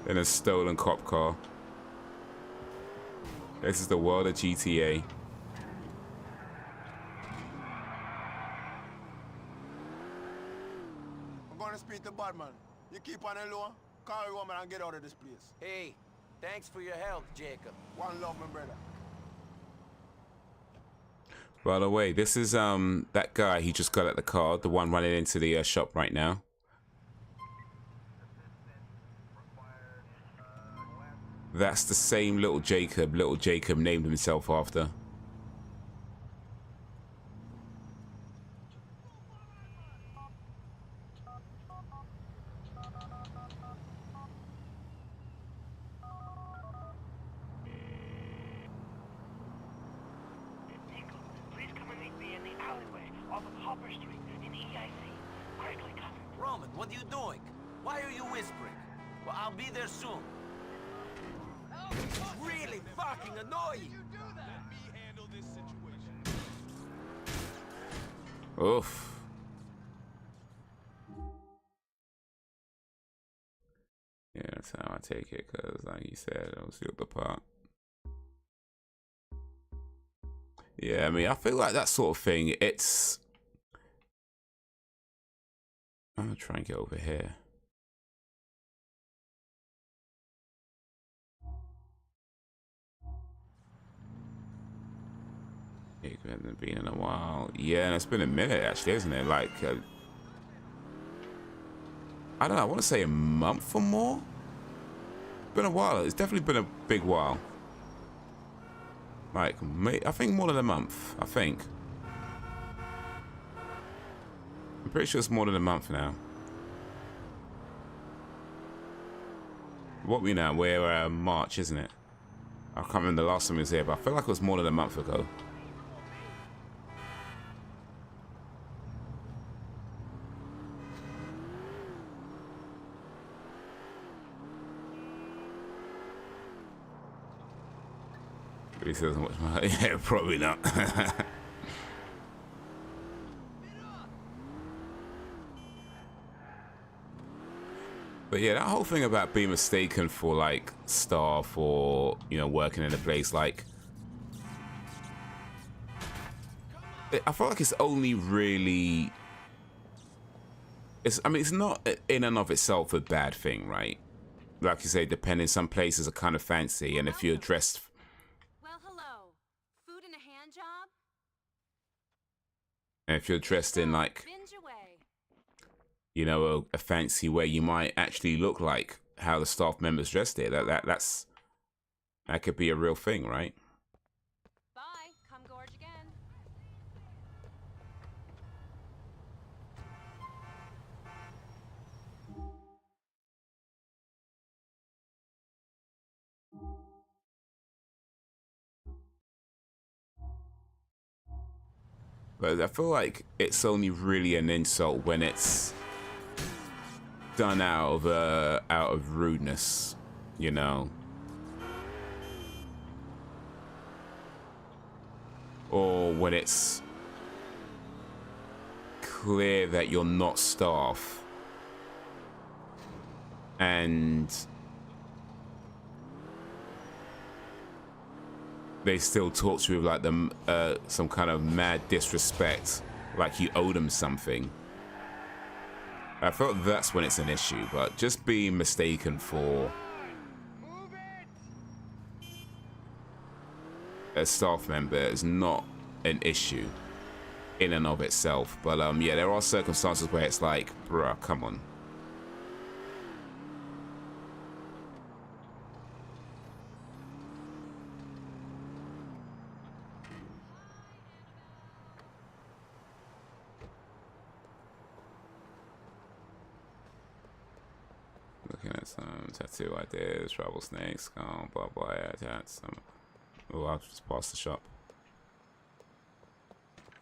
in a stolen cop car. This is the world of GTA. I'm gonna speak to Batman. You keep on the low, call your woman and get out of this place. Hey, thanks for your help, Jacob. One love, my brother. By the way, this is that guy he just got at the car, the one running into the shop right now. That's the same little Jacob named himself after. Roman, what are you doing? Why are you whispering? Well, I'll be there soon. It's really fucking annoying. Let me handle this situation. Oof. Yeah, that's how I take it, because like you said, I'll see the part. Yeah, I mean, I feel like that sort of thing, it's... I'm gonna try and get over here. It hasn't been in a while. Yeah, and it's been a minute actually, isn't it? Like, I don't know. I want to say a month or more. Been a while. It's definitely been a big while. Like, I think more than a month. I think. I'm pretty sure it's more than a month now. What we now? We're March, isn't it? I can't remember the last time we was here, but I feel like it was more than a month ago. But he says, yeah, probably not. But yeah, that whole thing about being mistaken for like staff or, you know, working in a place, like, I feel like it's only really, I mean, it's not in and of itself a bad thing, right? Like you say, depending, some places are kind of fancy, and if you're dressed. Well, hello. Food and a hand job? And if you're dressed in like, Binge away. you know, a fancy way, you might actually look like how the staff members dressed there. That could be a real thing, right? Bye. Come gorge again. But I feel like it's only really an insult when it's done out of rudeness, you know, or when it's clear that you're not staff and they still talk to you with like some kind of mad disrespect, like you owe them something. I felt that's when it's an issue, but just being mistaken for a staff member is not an issue in and of itself. But yeah, there are circumstances where it's like, bruh, come on. Looking at some tattoo ideas, travel snakes, blah blah. Yeah, some. Oh, I'll just pass the shop.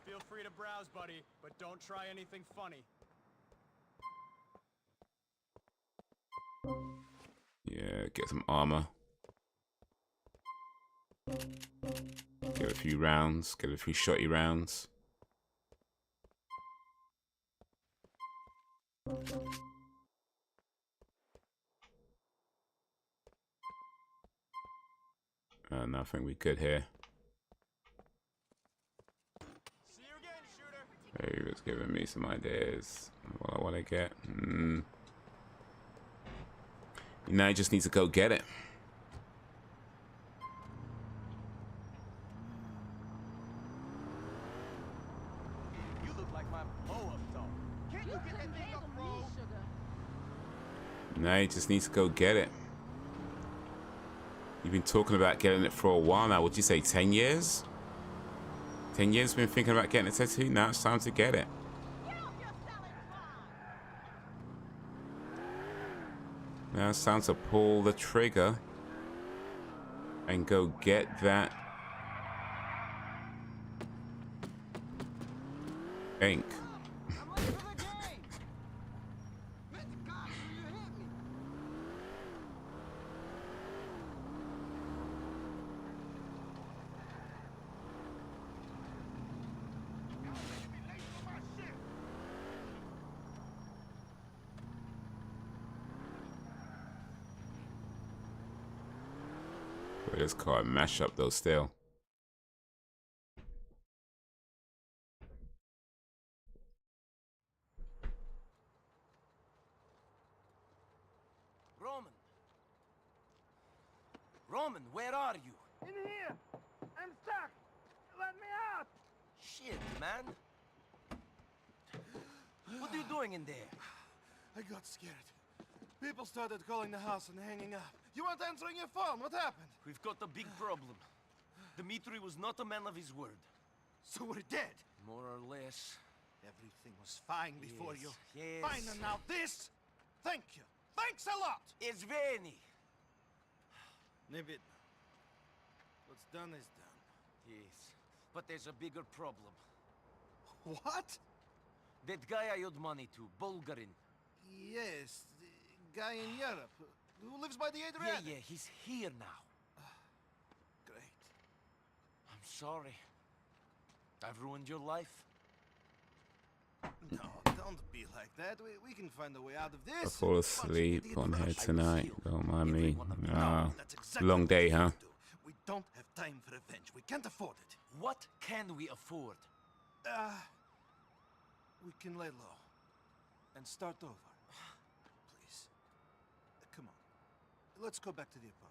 Feel free to browse, buddy, but don't try anything funny. Yeah, get some armor. Get a few rounds. Get a few shotty rounds. Nothing we could here. See you again, shooter. He was giving me some ideas. What I want to get. Now I just need to go get it. You look like my blow-up doll. Can't you get that thing up, bro? Now you just need to go get it. You've been talking about getting it for a while now. Would you say 10 years? 10 years been thinking about getting a tattoo? Now it's time to get it. Now it's time to pull the trigger and go get that ink. This car mash up though still. Roman, where are you? In here! I'm stuck! Let me out! man? What are you doing in there? I got scared. People started calling the house and hanging up. You weren't answering your phone. What happened? We've got a big problem. Dmitri was not a man of his word. So we're dead. More or less. Everything was fine before you. Yes. Fine, and now this? Thank you. Thanks a lot. It's Veni. Nibit. What's done is done. Yes. But there's a bigger problem. What? That guy I owed money to, Bulgarin. Yes, the guy in Europe who lives by the Adriatic. Yeah, he's here now. Great. I'm sorry. I've ruined your life. No, don't be like that. We can find a way out of I this. fall asleep on here tonight. Don't mind me. That's exactly Long what day, we huh? have to do. We don't have time for revenge. We can't afford it. What can we afford? We can lay low and start over. Please. Come on. Let's go back to the apartment.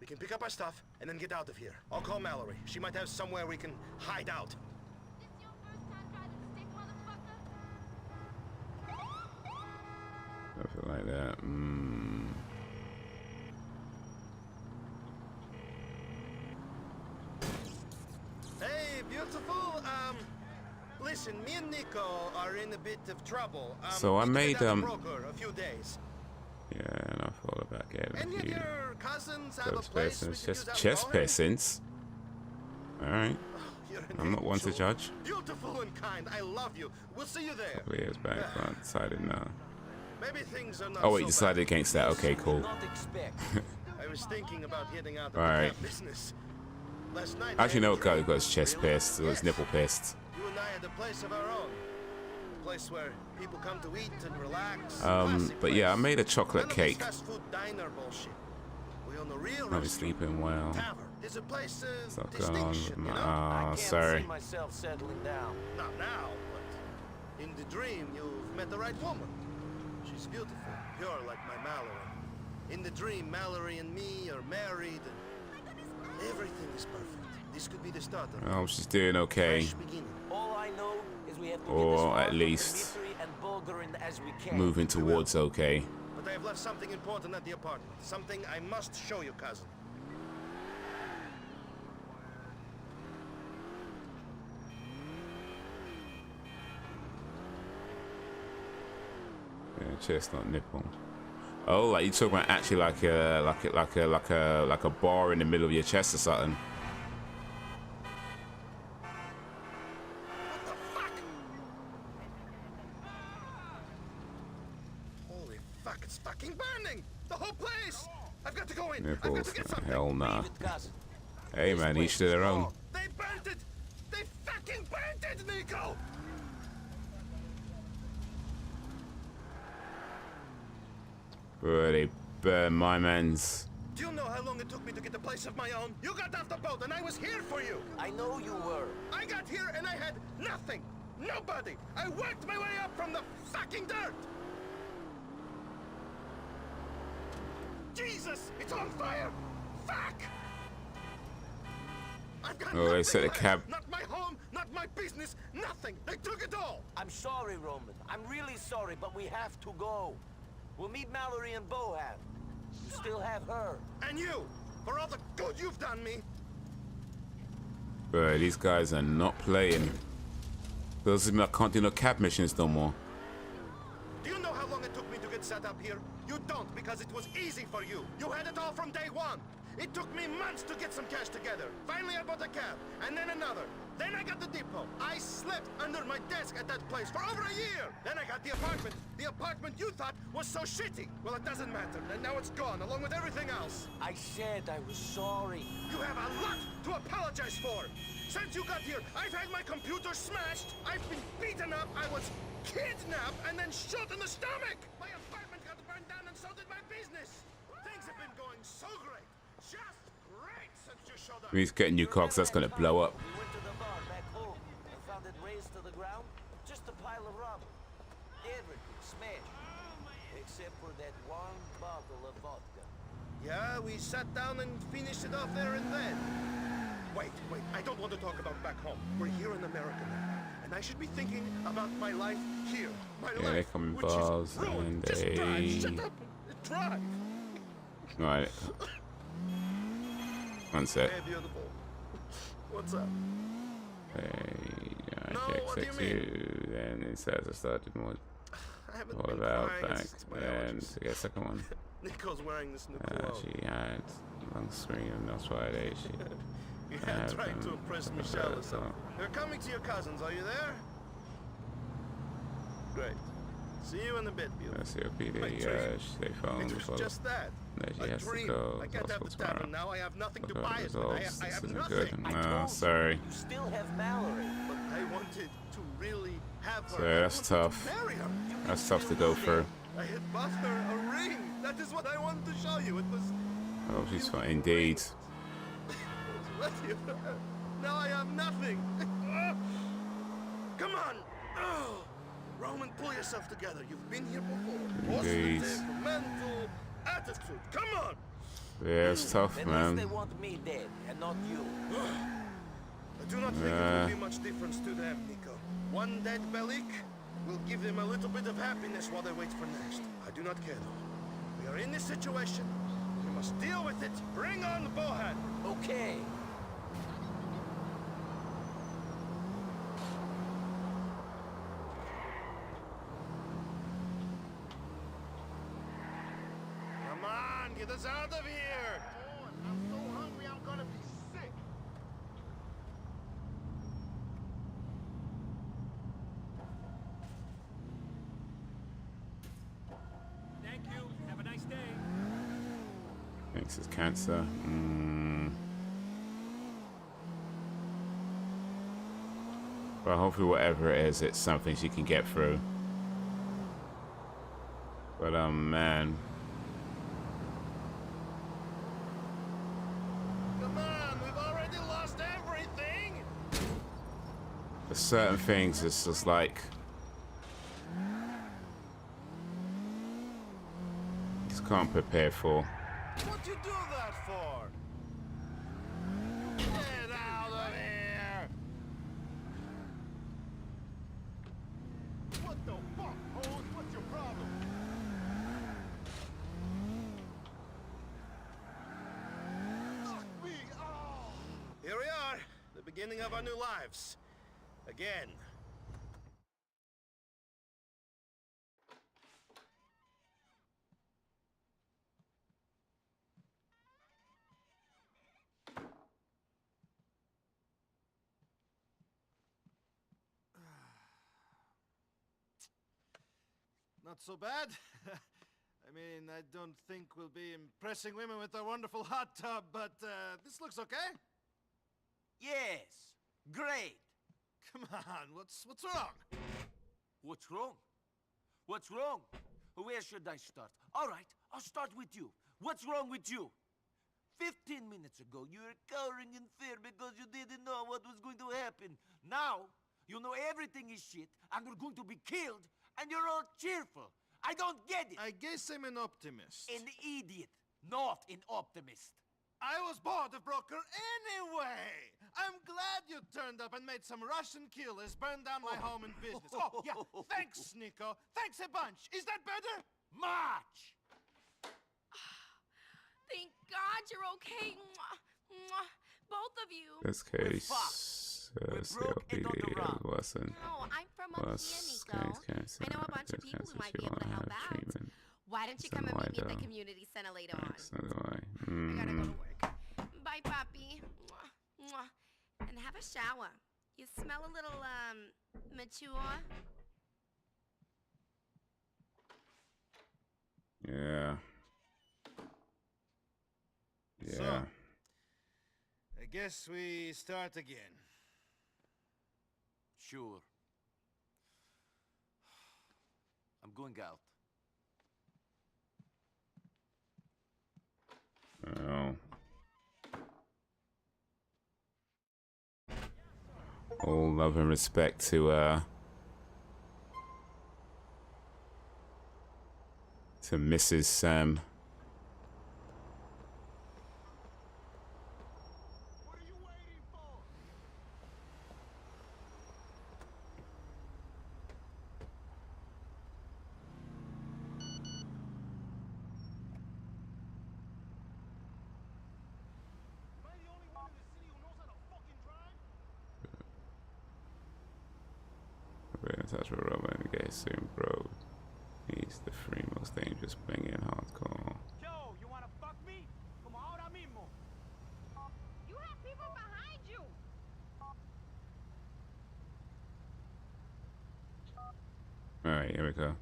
We can pick up our stuff and then get out of here. I'll call Mallory. She might have somewhere we can hide out. This your first time driving stick, motherfucker? Something like that. Hey, beautiful. Listen, me and Nico are in a bit of trouble. So I we made, took it out of broker a few days. Yeah, and I thought about getting Any a of few your cousins have a those place we persons. could use Just out chest in Bowen? piercings. Alright. You're an I'm not one to angel. judge. Beautiful and kind. I love you. We'll see you there. Couple years back, but I decided no. Maybe things are not Oh wait, so you decided bad. against that. Okay, cool. Not expect. I was thinking about getting out of the Alright. cab business. Last night Actually, I no, had a guy dream. got his chest Really? pierced. It was Yes. nipple pierced. You and I had a place of our own. A place where people come to eat and relax. But yeah, I made a chocolate None of cake. this fast food diner bullshit. We own a real I'll be restaurant. sleeping well. Tavern. It's a place of What's going on with distinction, my... you know? I Oh, can't sorry. see myself settling down. Not now, but in the dream you've met the right woman. She's beautiful, pure like my Mallory. In the dream, Mallory and me are married and everything is perfect. This could be the start of Oh, she's doing okay. fresh beginning. All I know is we have to Or get as far at from least Dmitri and Bulgarin as we can. Moving towards okay. But I have left something important at the apartment. Something I must show you, cousin. Yeah, chest, not nipple. Oh, like you talking about actually like a bar in the middle of your chest or something. What the fuck? Holy fuck, it's fucking burning! The whole place! I've got to go in. I've got Nipples, to get something. hell nah. Leave it, cousin. Hey man, each to their own. They burnt it! They fucking burnt it, Nico! Bro, they burn my man's. Do you know how long it took me to get a place of my own? You got off the boat and I was here for you! I know you were. I got here and I had nothing! Nobody! I worked my way up from the fucking dirt! Jesus! It's on fire! Fuck! I've got Oh, they set the nothing cab. left. Not my home, not my business, nothing! They took it all! I'm sorry, Roman. I'm really sorry, but we have to go. We'll meet Mallory and Bohan. You still have her. And you! For all the good you've done me! Bro, these guys are not playing. Doesn't mean I can't do no cab missions no more. Do you know how long it took me to get set up here? You don't, because it was easy for you. You had it all from day one. It took me months to get some cash together. Finally, I bought a cab, and then another. Then I got the depot. I slept under my desk at that place for over a year. Then I got the apartment. The apartment you thought was so shitty. Well, it doesn't matter. And now it's gone, along with everything else. I said I was sorry. You have a lot to apologize for. Since you got here, I've had my computer smashed. I've been beaten up. I was kidnapped and then shot in the stomach. My apartment got burned down and so did my business. Things have been going so great. Just great since you showed up. He's getting new cocks, that's gonna blow up. We went to the bar back home and found it razed to the ground. Just a pile of rubble. Everything smashed. Except for that one bottle of vodka. Yeah, we sat down and finished it off there and then. Wait, I don't want to talk about back home. We're here in America now. And I should be thinking about my life here. My Yeah, they life, come in which bars is ruined. and Just they... drive, shut up, drive. Right. One sec. Hey, beautiful. What's up? Hey, No, what do you you, then it says I started more I haven't all been about crying, back, it's my and allergies. to get second one. Nico's wearing this new cologne. She had long screen on Friday. She Yeah, trying to impress Michelle or something. They're coming to your cousins, are you there? Great. See you in a bit, beautiful. COPD, My dream. they found It as was well. just that. Then she A has to dream. go I can't have the tomorrow. tavern now. I have nothing to Look buy at it with. results. I This have isn't nothing. good. I No, told you, sorry. You still have Mallory. But I wanted to really have her. Sorry, I that's wanted tough. To marry her. That's tough to go through. I had bought her a ring. That is what I wanted to show you. It was. Oh, she's fine. Indeed. Let you. Now I have nothing. Come on. Oh. Roman, pull yourself together. You've been here before. Indeed. Positive mental attitude. Come on. Yeah, it's tough, At man. least they want me dead, and not you. I do not think it will be much difference to them, Nico. One dead Belik will give them a little bit of happiness while they wait for next. I do not care, though. We are in this situation. We must deal with it. Bring on the bowhand. Okay. Come on, get us out of here. I'm so hungry, I'm gonna be sick. Thank you. Have a nice day. Thinks it's cancer. Well, hopefully whatever it is, it's something she can get through. But man. Come on, we've already lost everything. There's certain things it's just like you just can't prepare for. What'd you do that for? Get out of here! What the fuck, Holmes? What's your problem? Fuck me! Oh! Here we are, the beginning of our new lives. Again. Not so bad. I mean, I don't think we'll be impressing women with our wonderful hot tub, but this looks okay. Yes. Great. Come on, what's wrong? What's wrong? What's wrong? Where should I start? All right, I'll start with you. What's wrong with you? 15 minutes ago, you were cowering in fear because you didn't know what was going to happen. Now, you know everything is shit, and we're going to be killed, and you're all cheerful. I don't get it. I guess I'm an optimist. An idiot, not an optimist. I was bored of Broker anyway! I'm glad you turned up and made some Russian killers burn down my home and business. Oh, yeah, thanks, Nico. Thanks a bunch. Is that better? Much! Thank God you're okay. Mwah, mwah. Both of you. This case, COPD wasn't. No, I'm from up here, Nico. I know a bunch of people who might be able to help out. Why don't you come and meet me at the community center later on? I gotta go to work. Bye, Papi. Mwah, mwah. And have a shower. You smell a little, mature. Yeah. Yeah. So, I guess we start again. Sure. I'm going out. Oh. All love and respect to Mrs. Sam. Touch with Robot and get soon, bro. He's the three most dangerous playing in hardcore. Yo, you wanna fuck me? Come ahora mismo. You have people behind you. Alright, here we go.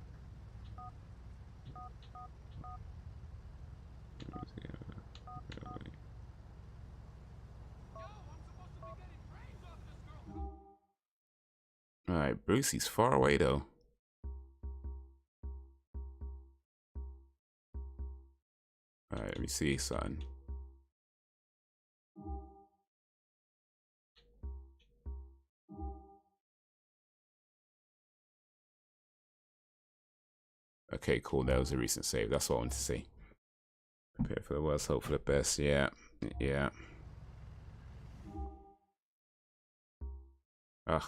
Alright, Brucey's far away though. Alright, let me see, son. Okay, cool. That was a recent save. That's what I wanted to see. Prepare for the worst, hope for the best. Yeah, yeah. Ugh.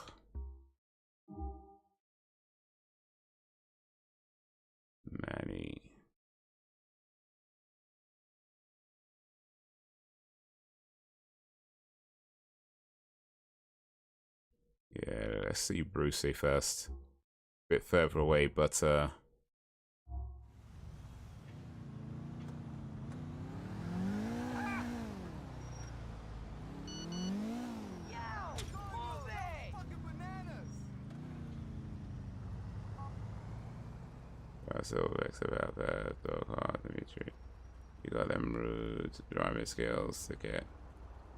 Manny. Yeah, let's see Brucey first. Bit further away, but so vexed about that, dog hard, Dimitri. You got them rude driving skills to get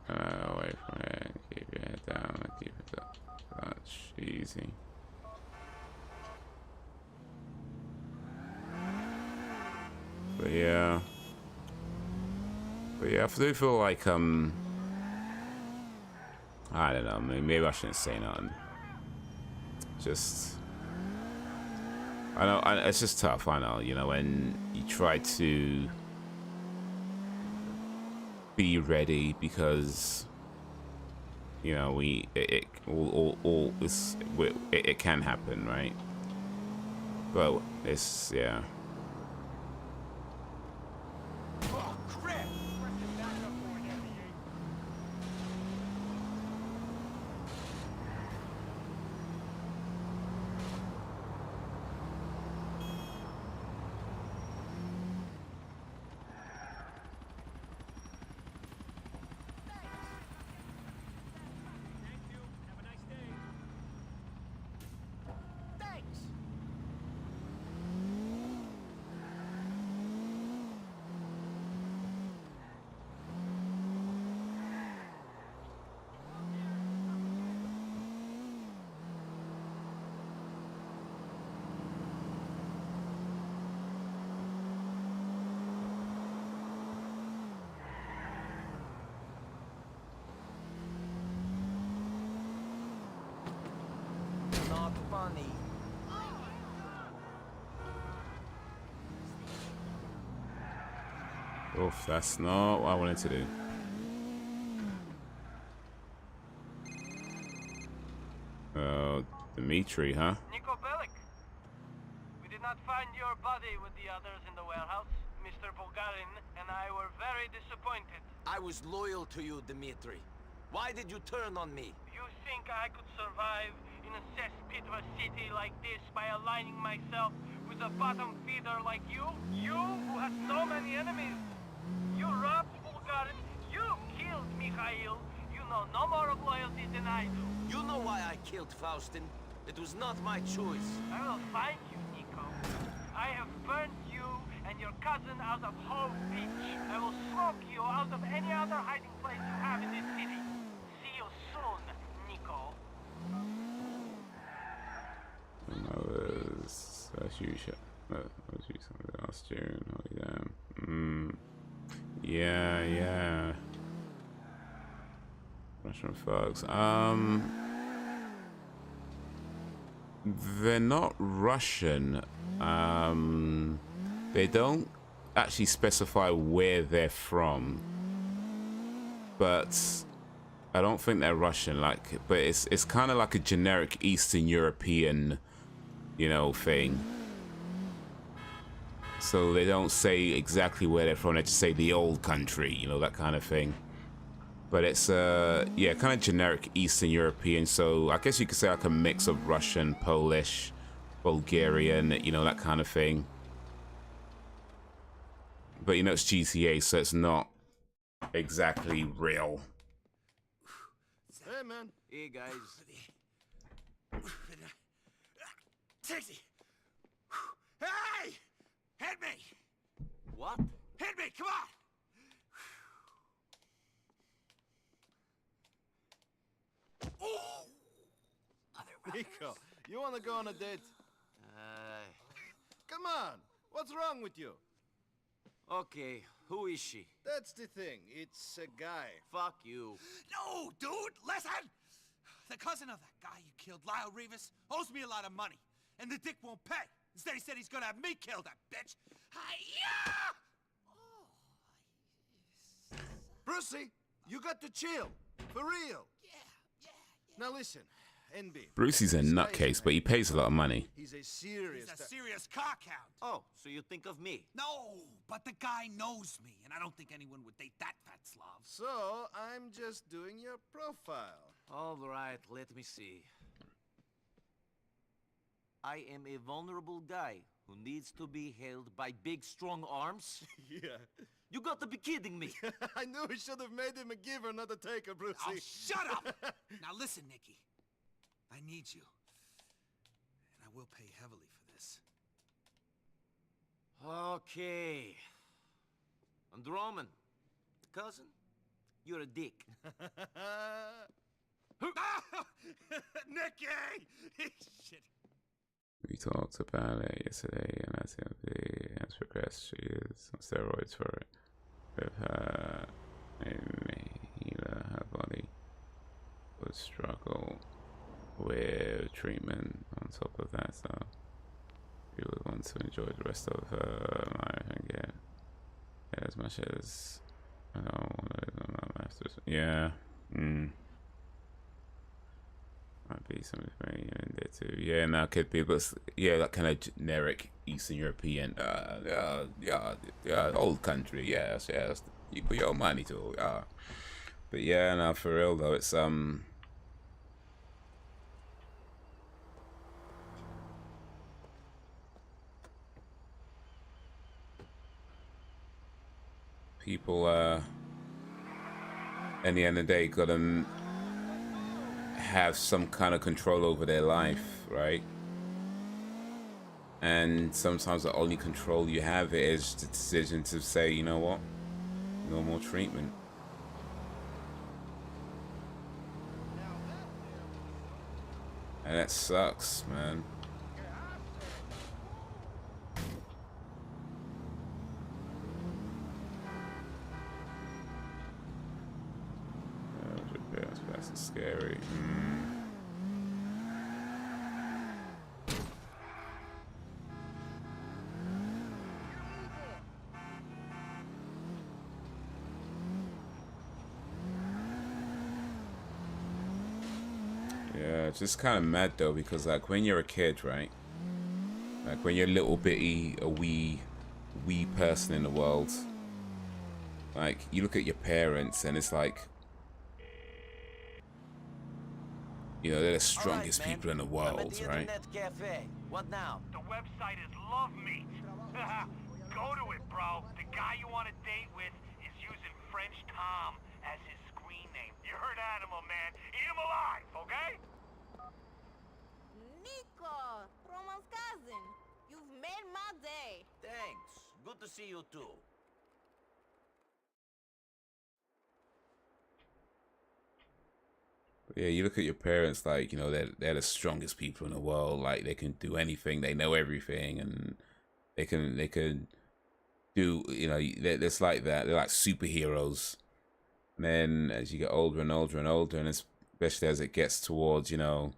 away from it. Keep your head down and keep it up. Touch easy. But yeah, I do feel like I don't know. Maybe I shouldn't say nothing. Just. I know, it's just tough, I know, you know, when you try to be ready because, you know, it can happen, right? But it's, yeah. Oh, crap! Not funny. Oof, that's not what I wanted to do. Dimitri, huh? Nico Bellic. We did not find your body with the others in the warehouse. Mr. Bulgarin and I were very disappointed. I was loyal to you, Dimitri. Why did you turn on me? You think I could survive in a cesspit of a city like this by aligning myself with a bottom feeder like you? You, who has so many enemies. You robbed Bulgarin. You killed Mikhail. You know no more of loyalty than I do. You know why I killed Faustin? It was not my choice. I will find you, Nico. I have burnt you and your cousin out of Hove Beach. I will smoke you out of any other hiding place you have in this city. See you soon, Nico. And that was something last June. Oh yeah. Yeah. Russian thugs. They're not Russian. They don't actually specify where they're from, but I don't think they're Russian. Like, but it's kind of like a generic Eastern European, you know, thing. So they don't say exactly where they're from. They just say the old country, you know, that kind of thing. but it's yeah, kind of generic Eastern European. So I guess you could say like a mix of Russian, Polish, Bulgarian, you know, that kind of thing. But you know, it's GTA, so it's not exactly real. Hey, man. Hey, guys. Taxi! Hey! Hit me! What? Hit me! Come on! Oh! Nico, you want to go on a date? Come on. What's wrong with you? Okay, who is she? That's the thing. It's a guy. Fuck you. No, dude! Listen! The cousin of that guy you killed, Lyle Rivas, owes me a lot of money. And the dick won't pay. Instead, he said he's gonna have me kill that bitch. Hi-ya! Brucey, you got to chill. For real. Now listen, NB. Brucey's a nutcase, but he pays a lot of money. He's a serious... He's a serious cockhound. Oh, so you think of me? No, but the guy knows me, and I don't think anyone would date that fat Slav. So, I'm just doing your profile. All right, let me see. I am a vulnerable guy who needs to be held by big, strong arms. Yeah. You got to be kidding me. I knew we should have made him a giver, not a taker, Brucey. Oh, shut up! Now listen, Nicky. I need you. And I will pay heavily for this. Okay. Androman, cousin, you're a dick. Nicky! Shit. We talked about it yesterday, and I think she has progressed. She is on steroids for it. With her, her body would struggle with treatment on top of that, so she would want to enjoy the rest of her life and get as much as I don't want to live on my masters. Yeah. Might be something in there too. Yeah, no, could be, but yeah, that kind of generic Eastern European, old country. Yes, you put your money to. But yeah, no, for real though, it's people in the end of the day gotta have some kind of control over their life, right? And sometimes the only control you have is the decision to say, you know what, no more treatment. And that sucks, man. That's scary. Yeah, it's just kind of mad though, because like when you're a kid, right? Like when you're a little bitty, a wee person in the world, like you look at your parents and it's like, you know, they're the strongest people in the world, I'm at the right? Internet Cafe. What now? The website is Love Meat. Go to it, bro. The guy you want to date with is using French Tom as his screen name. You heard Animal, man. Eat him alive, okay? Nico, Roman's cousin. You've made my day. Thanks. Good to see you too. Yeah, you look at your parents, like, you know, they're the strongest people in the world. Like, they can do anything, they know everything, and they can do, you know, it's like that. They're like superheroes. And then as you get older and older and older, and especially as it gets towards, you know,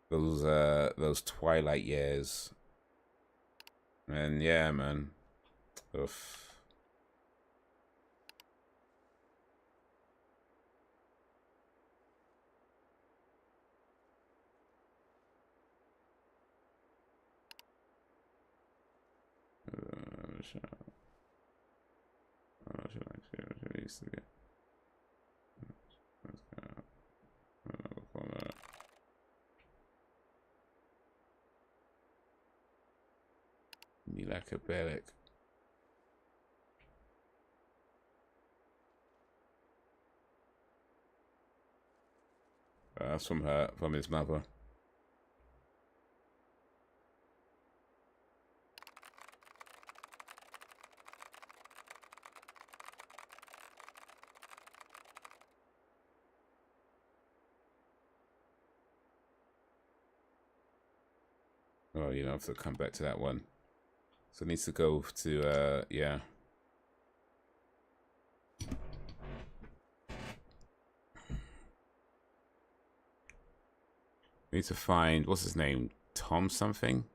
those twilight years, and yeah, man, oof. Academic. That's from his mother. Oh, you know, I have to come back to that one. So it needs to go to, yeah. Need to find, what's his name? Tom something?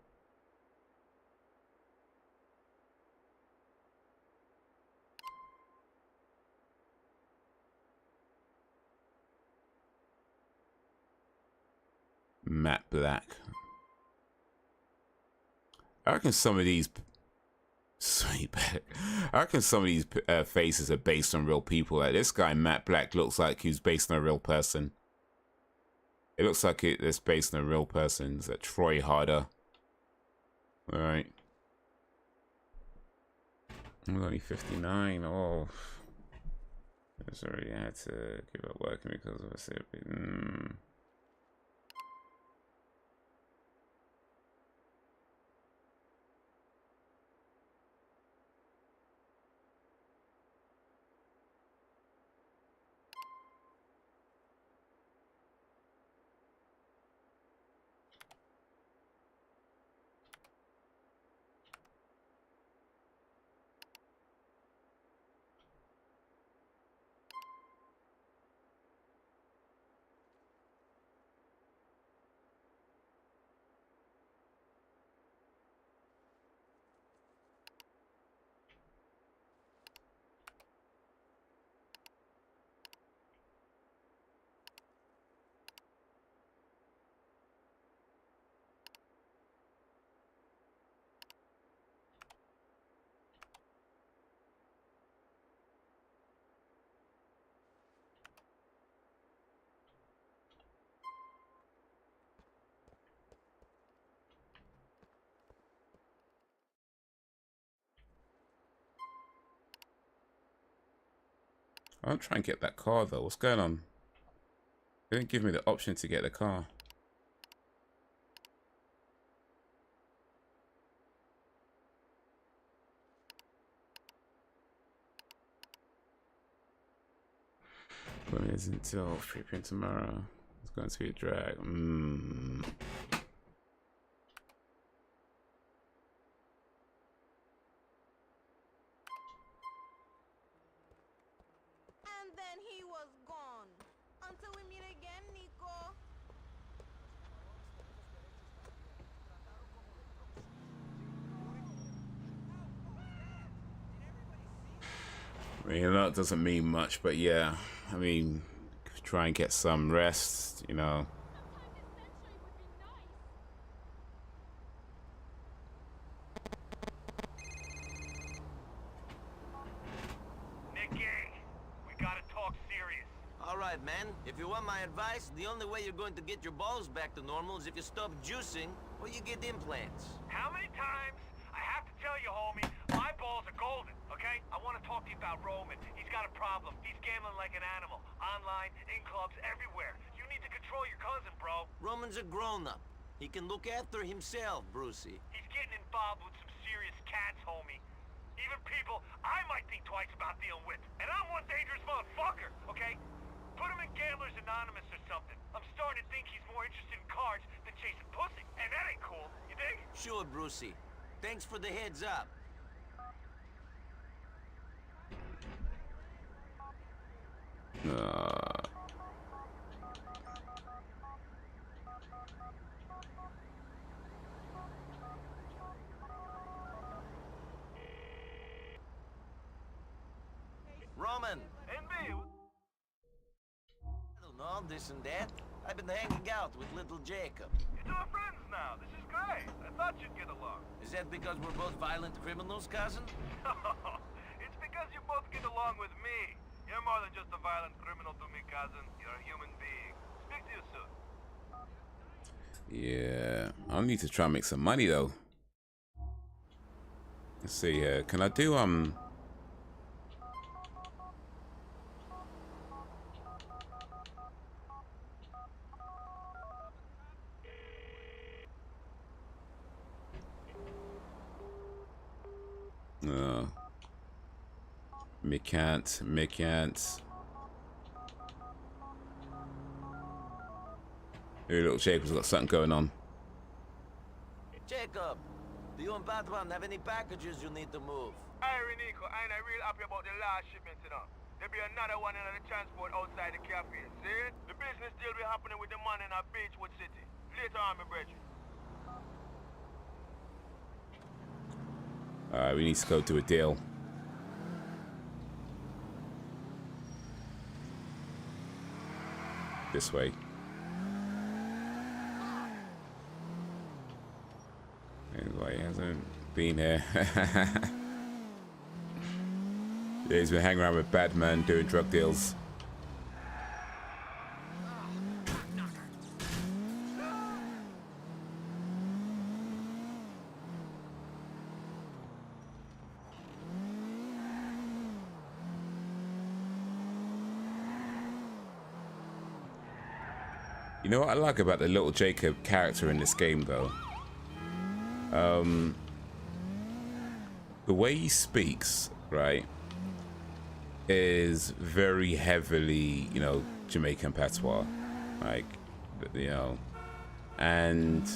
Matte Black. I reckon some of these I reckon some of these faces are based on real people. Like this guy, Matte Black, looks like he's based on a real person. It looks like it's based on a real person. Is that Troy Harder? All right. I'm only 59. Oh, I already had to give up working because of a CFP. I'll try and get that car though. What's going on? They didn't give me the option to get the car. But it isn't until 3 p.m. tomorrow. It's going to be a drag. I mean, a lot doesn't mean much, but yeah, I mean, try and get some rest, you know. Nicky, we gotta talk serious. All right, man. If you want my advice, the only way you're going to get your balls back to normal is if you stop juicing or you get implants. How many times I have to tell you, homie, my balls are golden, okay? I want to talk to you about Roman. He's got a problem. He's gambling like an animal. Online, in clubs, everywhere. You need to control your cousin, bro. Roman's a grown-up. He can look after himself, Brucey. He's getting involved with some serious cats, homie. Even people I might think twice about dealing with. And I'm one dangerous motherfucker, okay? Put him in Gamblers Anonymous or something. I'm starting to think he's more interested in cards than chasing pussy. And that ain't cool, you dig? Sure, Brucey. Thanks for the heads up. Roman! NB! I don't know, this and that. I've been hanging out with little Jacob. You're two friends now. This is great. I thought you'd get along. Is that because we're both violent criminals, cousin? It's because you both get along with me. You're more than just a violent criminal to me, cousin. You're a human being. Speak to you soon. Yeah, I need to try and make some money though. Let's see here. Can I do me can't. Hey, little Jacob's got something going on. Jacob, do you and Batman have any packages you need to move? Irie Nico, I ain't real happy about the last shipment, you know. There'll be another one in the transport outside the cafe. See? The business deal be happening with the man in our Beachwood City. Later on, my brethren. Alright, we need to go do a deal. This way. Anyway, he hasn't been here. Yeah, he's been hanging around with bad men doing drug deals. You know what I like about the little Jacob character in this game, though? The way he speaks, right, is very heavily, you know, Jamaican patois, like, you know, and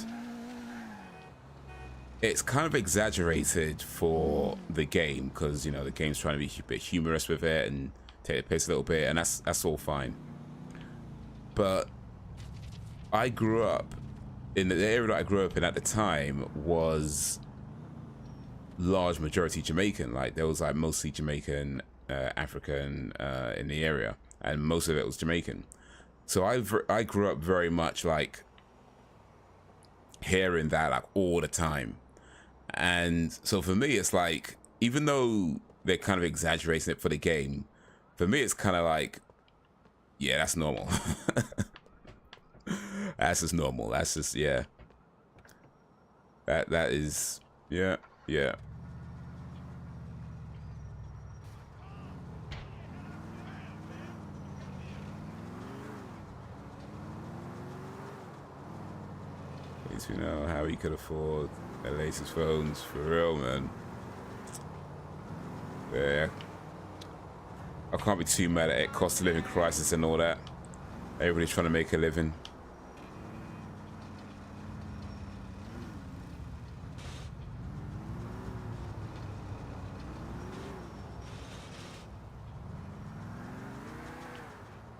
it's kind of exaggerated for the game because, you know, the game's trying to be a bit humorous with it and take the piss a little bit, and that's all fine. But I grew up in the area that I grew up in at the time was large majority Jamaican. Like there was like mostly Jamaican, African in the area, and most of it was Jamaican. So I grew up very much like hearing that like all the time. And so for me, it's like, even though they're kind of exaggerating it for the game, for me, it's kind of like, yeah, that's normal. That's just normal. That's just, yeah. That is, yeah. At least we know how he could afford the latest phones, for real, man. Yeah. I can't be too mad at it. Cost of living crisis and all that. Everybody's trying to make a living.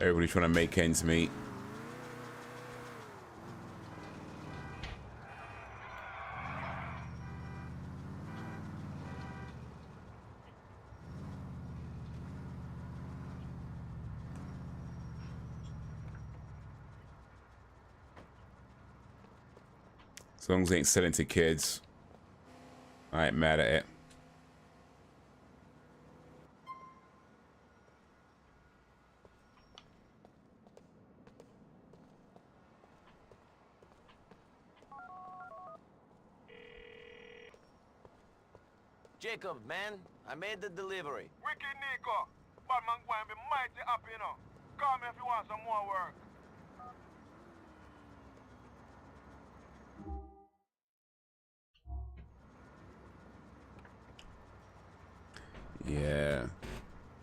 Everybody trying to make ends meet. As long as they ain't selling to kids, I ain't mad at it. Jacob, man, I made the delivery. Wicked Nico. Batman going to be mighty happy, you know. Call me if you want some more work. Yeah.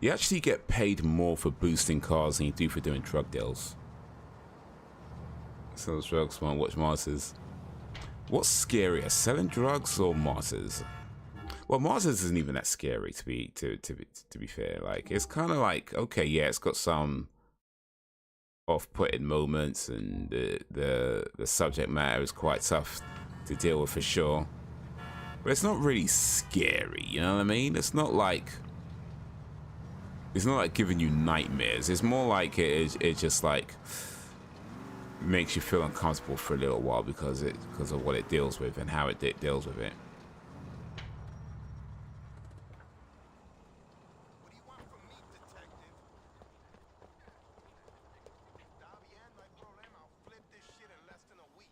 You actually get paid more for boosting cars than you do for doing drug deals. Sell drugs, man, watch martyrs. What's scarier, selling drugs or martyrs? Well, martyrs isn't even that scary to be fair. Like, it's kind of like, okay, yeah, it's got some off-putting moments, and the subject matter is quite tough to deal with for sure. But it's not really scary, you know what I mean? It's not like giving you nightmares. It's more like it just like makes you feel uncomfortable for a little while because of what it deals with and how it deals with it. What do you want from me, detective? Está bien, no hay problema. I'll flip this shit in less than a week.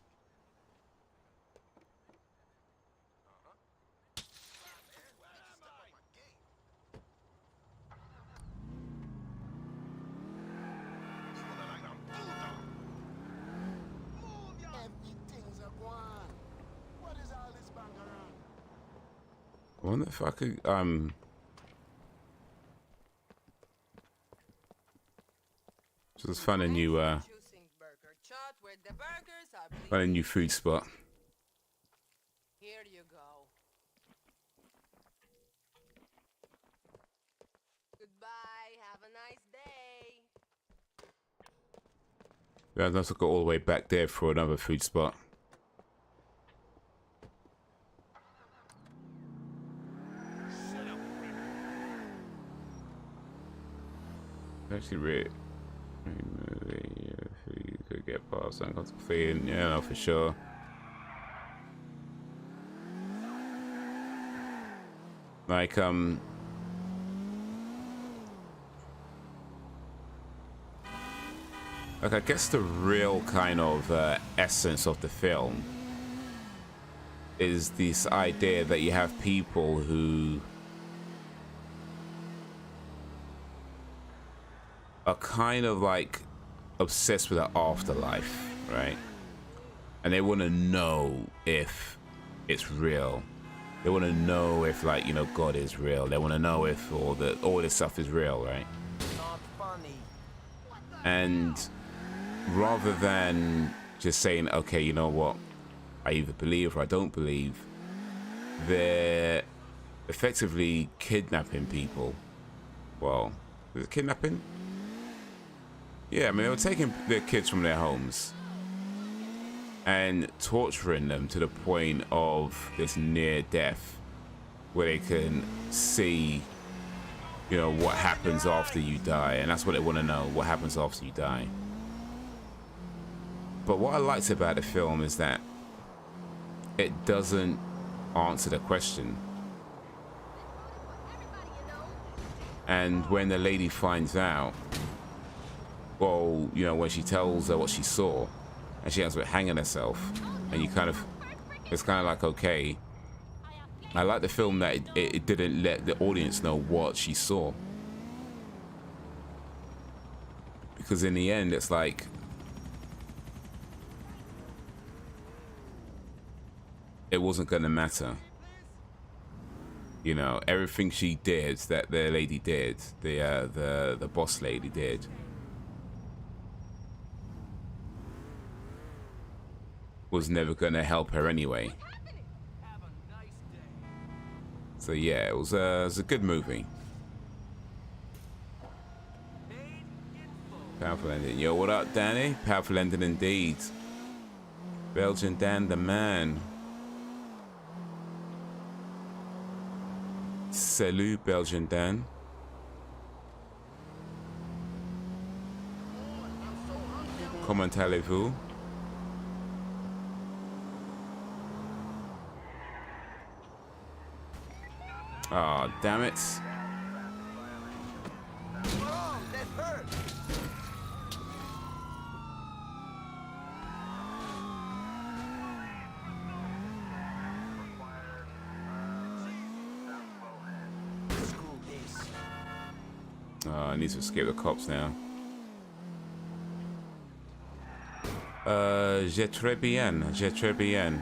I wonder if I could just find a new food spot. Here you go. Goodbye. Have a nice day. Yeah, I'd have to go all the way back there for another food spot. Actually, really, you could get past uncomfortable feeling, yeah, no, for sure. Like, I guess the real kind of essence of the film is this idea that you have people who are kind of like obsessed with the afterlife, right? And they want to know if it's real. They want to know if, like, you know, God is real. They want to know if all this stuff is real, right? Not funny. And rather than just saying, okay, you know what, I either believe or I don't believe, they're effectively kidnapping people. Well, is it kidnapping? Yeah, I mean, they were taking their kids from their homes and torturing them to the point of this near death, where they can see, you know, what happens after you die. And that's what they want to know, what happens after you die. But what I liked about the film is that it doesn't answer the question. And when the lady finds out, well, you know, when she tells her what she saw, and she ends up hanging herself, and you kind of, it's kind of like, okay, I like the film that it didn't let the audience know what she saw. Because in the end, it's like, it wasn't going to matter. You know, everything she did, that the lady did, the boss lady did, was never going to help her anyway. So yeah, it was a good movie. Powerful ending. Yo, what up, Danny? Powerful ending indeed. Belgian Dan, the man. Salut, Belgian Dan. Comment allez-vous? Oh, damn it. Oh, that hurt. Screw this. Oh, I need to escape the cops now. J'ai très bien. J'ai très bien.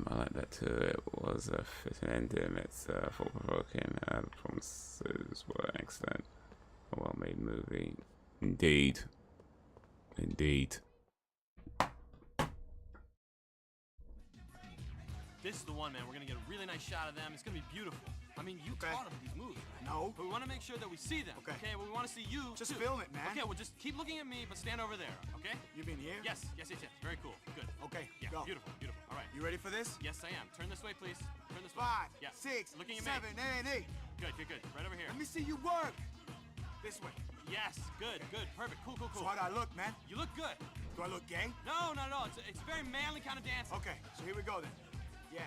I like that too. It was a fitting ending. It's thought-provoking. The performances were excellent. A well-made movie. Indeed. Indeed. This is the one, man. We're gonna get a really nice shot of them. It's gonna be beautiful. I mean, you taught them these moves, right? No. But we want to make sure that we see them. Okay. Well, we want to see you. Just too. film it, man. Okay. Well, just keep looking at me, but stand over there. Okay. You mean here? Yes. Very cool. Good. Okay. Yeah. Go. Beautiful. All right. You ready for this? Yes, I am. Turn this way, please. Turn this way. 5, Yeah. 6, looking at 7, me. and 8. Good. Right over here. Let me see you work. This way. Yes. Good. Perfect. Cool. So how'd I look, man? You look good. Do I look gay? No, no, no. It's a very manly kind of dance. Okay, so here we go then. Yeah.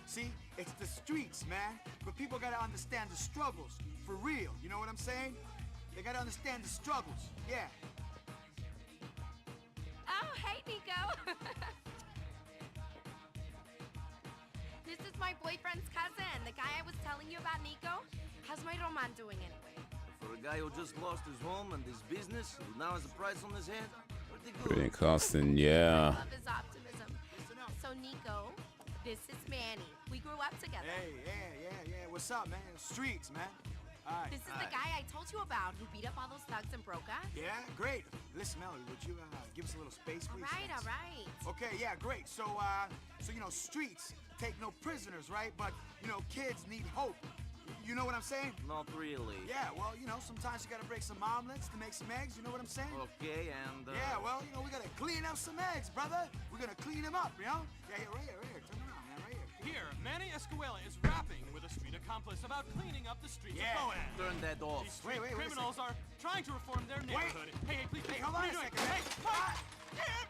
See, it's the streets, man. But people gotta understand the struggles. For real, you know what I'm saying? They gotta understand the struggles. Yeah. Oh, hey, Nico. This is my boyfriend's cousin, the guy I was telling you about, Nico. How's my Roman doing anyway? For a guy who just lost his home and his business, who now has a price on his head, pretty good. Brilliant casting, yeah. I love his optimism. So, Nico, this is Manny. We grew up together. Hey, yeah. What's up, man? Streets, man. All right. This is the guy I told you about who beat up all those thugs in Broca. Yeah, great. Listen, Melody, would you give us a little space, please? All right. Okay, yeah, great. So you know, streets take no prisoners, right? But, you know, kids need hope. You know what I'm saying? Not really. Yeah, well, you know, sometimes you gotta break some omelets to make some eggs. You know what I'm saying? Okay, and Yeah, well, you know, we gotta clean up some eggs, brother. We're gonna clean them up, you know? Yeah, right here. Turn around, man, right here. Here, Manny Escuela is rapping with a street accomplice about cleaning up the streets Yeah. of Boaz. turn that off. These street Wait a criminals are trying to reform their neighborhood. Hey, please, Hey, hold what on are you a doing? second, man. Hey,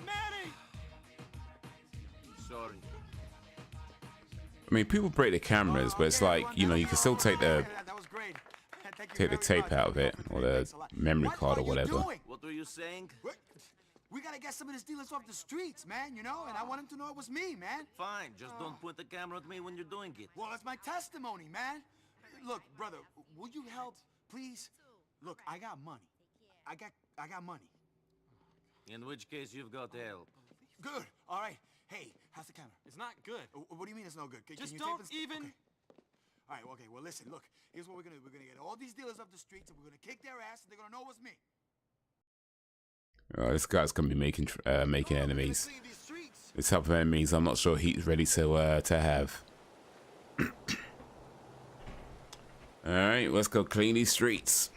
Manny! Sorry. I mean, people break the cameras, but it's like, you know, you can still take the That was great. Thank you take the very tape much. out of it, or the Thanks a lot. memory What card are or you whatever. doing? What were you saying? We gotta get some of these dealers off the streets, man, you know? And I want them to know it was me, man. Fine, just don't point the camera at me when you're doing it. Well, that's my testimony, man. Look, brother, will you help, please? Look, I got money. I got money. In which case, you've got help. Good. All right. Hey, how's the camera? It's not good. What do you mean it's no good? Can Just you don't tape this? even... Okay. All right, okay, well, listen, look. Here's what we're gonna do. We're gonna get all these dealers off the streets, and we're gonna kick their ass, and they're gonna know it was me. Oh, this guy's gonna be making enemies. Clean these streets. This type of enemies, I'm not sure he's ready to have. All right, let's go clean these streets.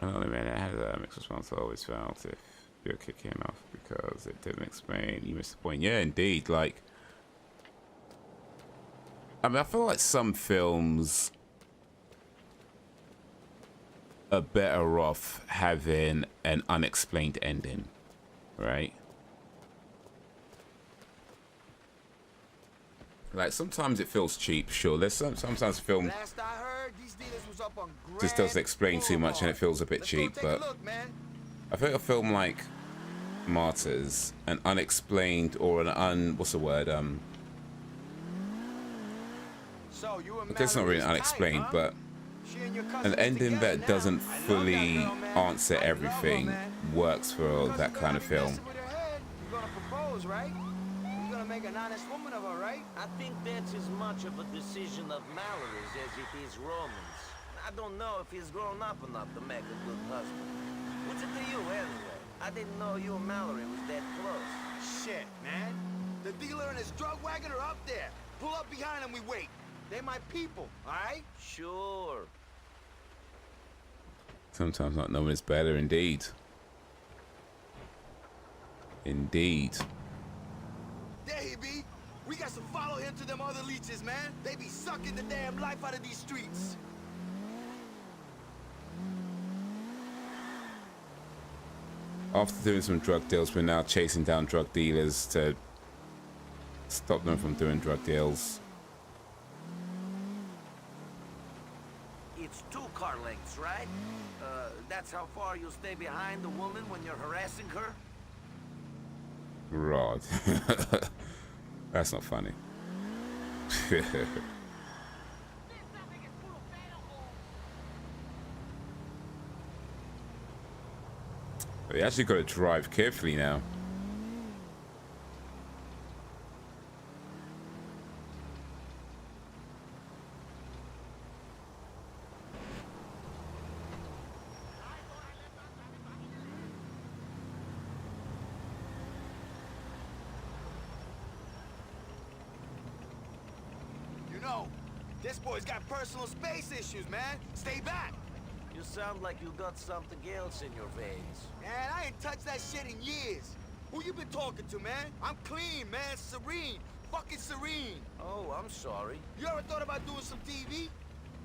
Oh man, it has a mixed response. I always felt if you're kicking him off because it didn't explain. You missed the point. Yeah, indeed. Like, I mean, I feel like some films are better off having an unexplained ending, right? Like, sometimes it feels cheap, sure. There's sometimes film Last I heard, these dealers was up on just doesn't explain too much and it feels a bit cheap, but look, man. I think a film like Martyrs, an unexplained or an what's the word? So you and It's not really unexplained, but an ending that doesn't fully answer everything works for that kind of film. You're gonna propose, right? You're gonna make an honest woman of her, right? I think that's as much of a decision of Mallory's as it is Roman's. I don't know if he's grown up enough to make a good husband. What's it to you, anyway? I didn't know you and Mallory was that close. Shit, man. The dealer and his drug wagon are up there. Pull up behind them, we wait. They're my people, all right? Sure. Sometimes not knowing is better, indeed. Indeed. There he be. We got to follow him to them other leeches, man. They be sucking the damn life out of these streets. After doing some drug deals, we're now chasing down drug dealers to stop them from doing drug deals. It's 2 car lengths, right? That's how far you'll stay behind the woman when you're harassing her? Right. That's not funny. You actually got to drive carefully now. You know, this boy's got personal space issues, man. Stay back. You sound like you got something else in your veins. Man, I ain't touched that shit in years. Who you been talking to, man? I'm clean, man. Serene. Fucking serene. Oh, I'm sorry. You ever thought about doing some TV?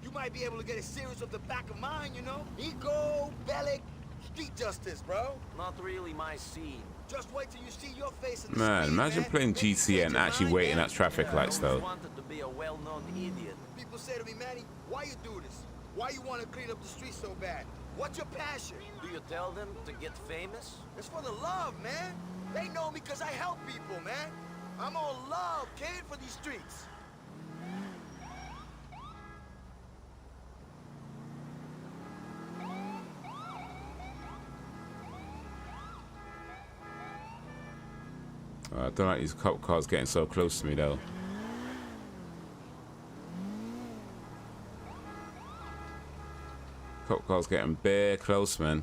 You might be able to get a series of the back of mine, you know? Nico Bellic, Street justice, bro. Not really my scene. Just wait till you see your face in the Man, street, imagine man. playing Make you GTA change and your actually mind, waiting man. at traffic lights, I always though. wanted to be a well-known idiot. People say to me, Manny, why you do this? Why you want to clean up the streets so bad? What's your passion? Do you tell them to get famous? It's for the love, man. They know me because I help people, man. I'm all love, kid, for these streets. I don't like these cop cars getting so close to me, though. Cop cars getting bare close, man.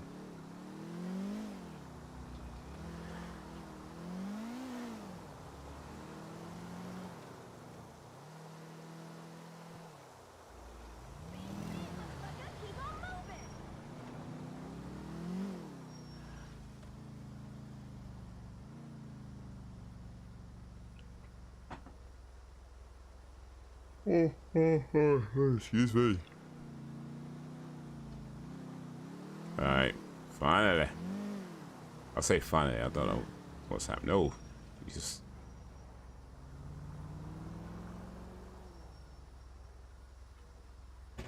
Excuse me. Alright, finally. I'll say finally, I don't know what's happening. Oh, Jesus. I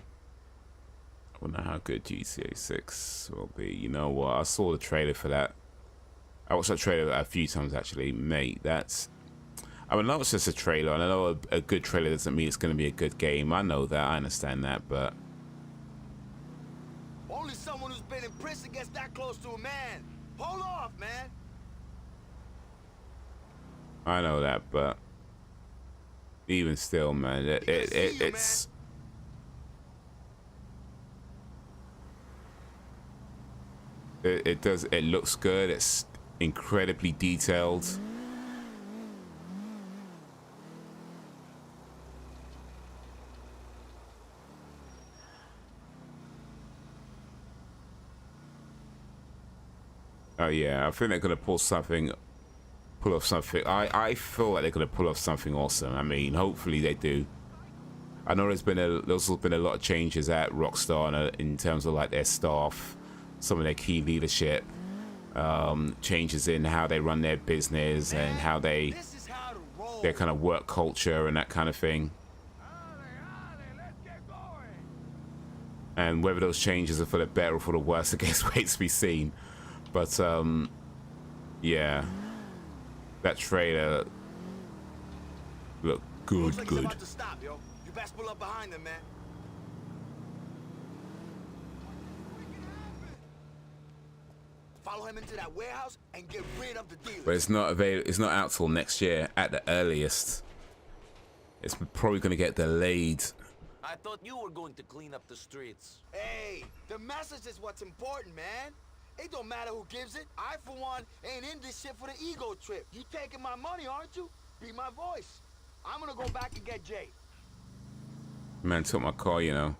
wonder how good GTA 6 will be. You know what? I saw the trailer for that. I watched that trailer a few times, actually. Mate, that's... I mean, I know it's just a trailer, and I know a good trailer doesn't mean it's going to be a good game. I know that, I understand that, but... Only someone who's been in prison gets that close to a man. Hold off, man. I know that, but... Even still, man, it's... It looks good, it's incredibly detailed. Oh yeah, I think they're gonna pull off something. I feel like they're gonna pull off something awesome. I mean, hopefully they do. I know there's been a lot of changes at Rockstar in terms of like their staff, some of their key leadership, changes in how they run their business and how their kind of work culture and that kind of thing. And whether those changes are for the better or for the worse, I guess waits to be seen. But yeah, that trailer looked good. Looks like he's about to stop, yo. You best pull up behind him, man. Follow him into that warehouse and get rid of the dealers. But it's not available. It's not out till next year at the earliest. It's probably going to get delayed. I thought you were going to clean up the streets. Hey, the message is what's important, man. It don't matter who gives it. I, for one, ain't in this shit for the ego trip. You taking my money, aren't you? Be my voice. I'm gonna go back and get Jay. Man took my car, you know.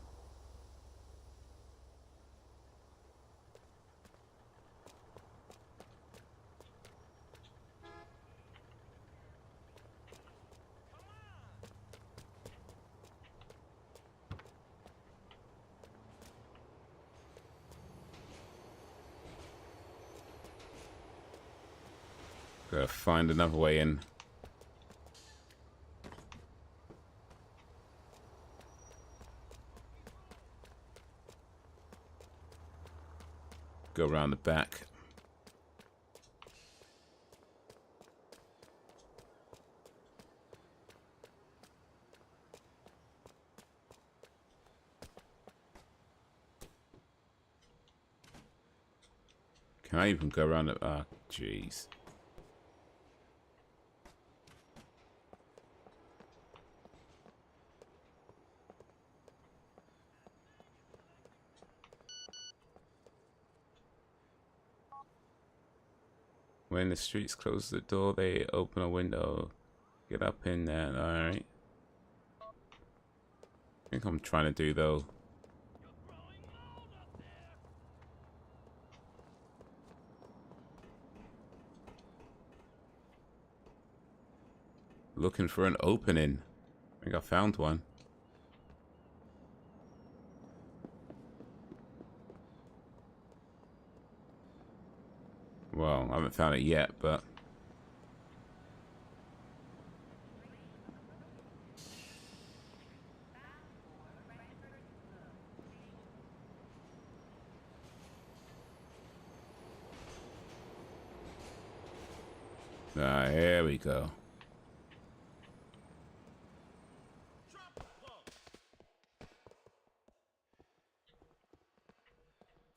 Gotta find another way in. Go around the back. Can I even go around it? Ah, jeez. When the streets close the door, they open a window. Get up in there, alright. I think I'm trying to do though. Looking for an opening. I think I found one. Well, I haven't found it yet, but here we go.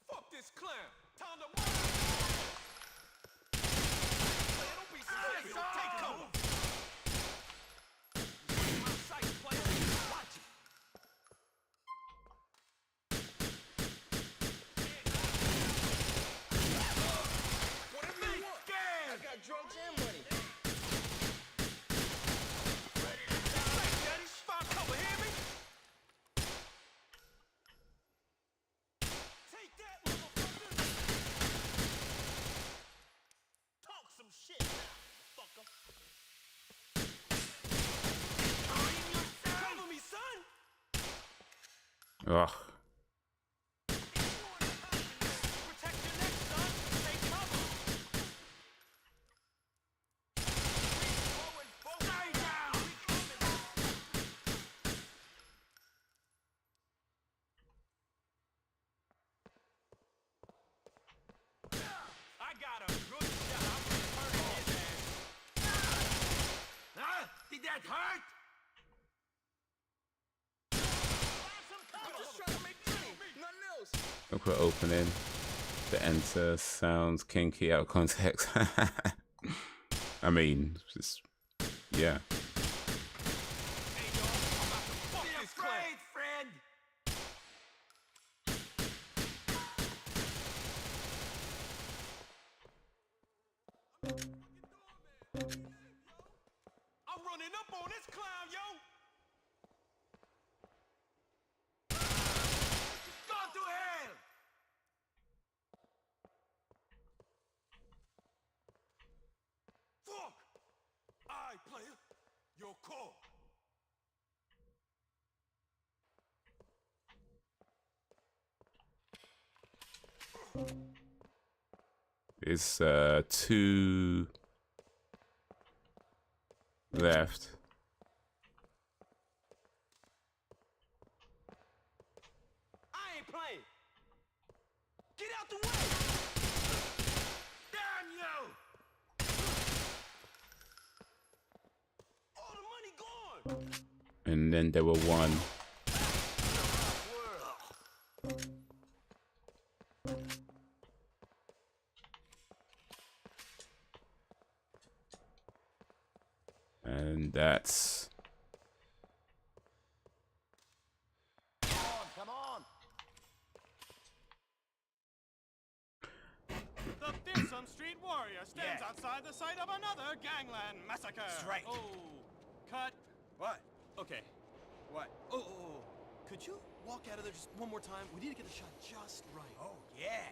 Fuck this clown. Time to move. Don't be stupid. Take cover. My sight, player. Watch it. Whatever you want. I got drugs and money. Ready to die, daddy. Find cover, hear me? Take that, motherfucker! Talk some shit now, fucker! Cover me, son! Ugh. Protect your neck, son! Take cover! Stay down! I got a good shot. I'm gonna hurt his ass. Huh? Did that hurt? I'm just trying to make money. Nothing else. Look at opening. The enter sounds kinky out of context. I mean, just yeah. Hey, dog, I'm about to fuck this clown. Friend. I'm running up on this clown, yo! Go to hell! Fuck! Aye, player. Your call. It's 2 left. I ain't playing. Get out the way! Damn you! All the money gone! And then there were 1. And that's Come on! The fearsome street warrior stands Yeah. outside the site of another gangland massacre. That's right. Oh, cut. What? Okay. What? Oh, could you walk out of there just one more time? We need to get the shot just right. Oh, yeah,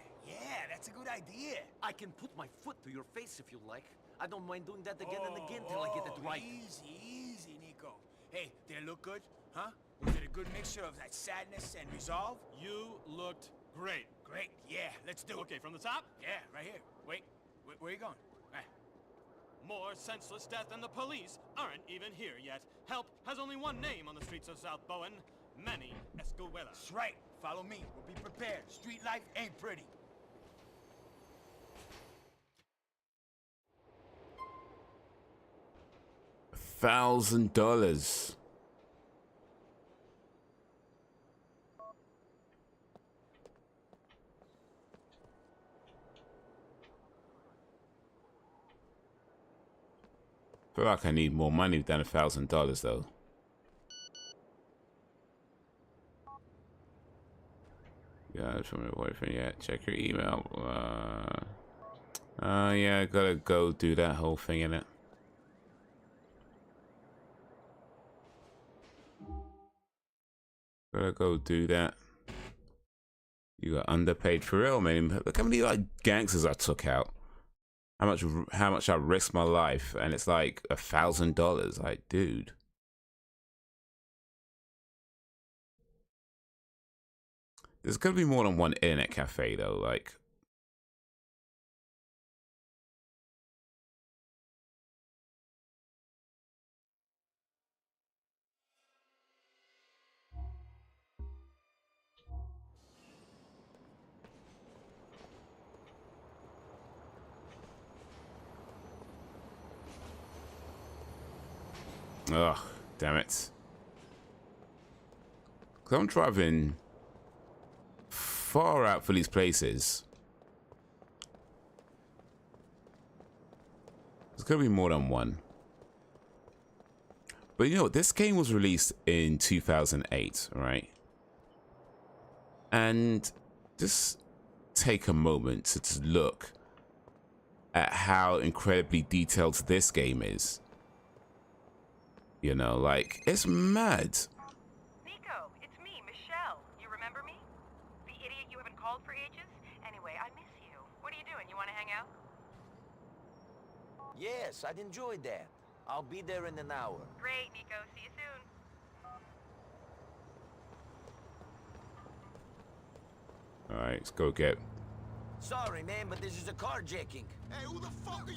that's a good idea. I can put my foot to your face if you like. I don't mind doing that again and again till I get it right. Easy, Nico. Hey, did it look good? Huh? Was it a good mixture of that sadness and resolve? You looked great. Great, yeah, let's do it. Okay, from the top. Yeah, right here. Wait, where are you going? Right. More senseless death than the police aren't even here yet. Help has only one name on the streets of South Bowen. Manny Escuela. That's right. Follow me. We'll be prepared. Street life ain't pretty. $1,000. I feel like I need more money than $1,000 though. Yeah, from your boyfriend yet. Check your email. Yeah, I gotta go do that whole thing in it. Gotta go do that. You got underpaid for real, man. Look how many like gangsters I took out. How much I risked my life, and it's like $1,000. Like, dude. There's gonna be more than one internet cafe though. Like, Ugh, damn it. 'Cause I'm driving far out for these places. There's gonna be more than one. But you know, this game was released in 2008, right? And just take a moment to just look at how incredibly detailed this game is. You know, like, it's mad. Nico, it's me, Michelle. You remember me? The idiot you haven't called for ages? Anyway, I miss you. What are you doing? You want to hang out? Yes, I'd enjoy that. I'll be there in an hour. Great, Nico. See you soon. All right, let's go get. Sorry, man, but this is a carjacking. Hey, who the fuck are you?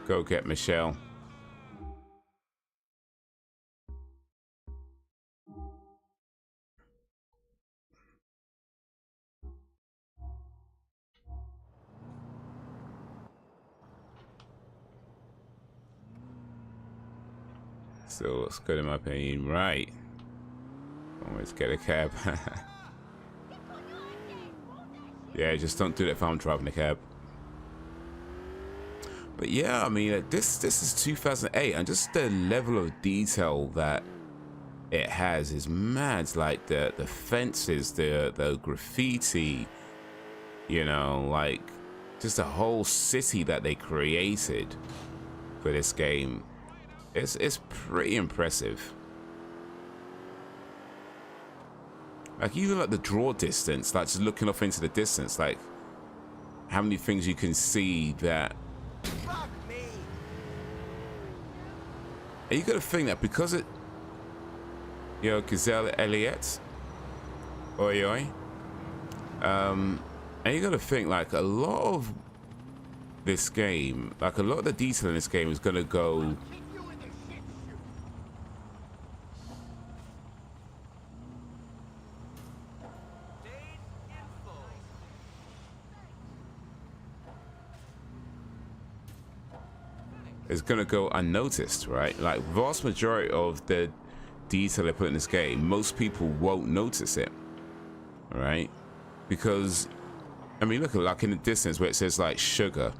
Go get Michelle. So let's go to my opinion, right? Let's get a cab. Yeah, just don't do that if I'm driving a cab. But yeah, I mean, this is 2008, and just the level of detail that it has is mad. Like the fences, the graffiti, you know, like just the whole city that they created for this game. It's pretty impressive. Like even like the draw distance, like just looking off into the distance, like how many things you can see that. Fuck me. And you got to think that because it, you know, Gazelle Elliott, oi oi, and you got to think like a lot of this game, like a lot of the detail in this game is gonna go. Is gonna go unnoticed, right? Like vast majority of the detail they put in this game, most people won't notice it, right? Because I mean, look at like in the distance where it says like sugar,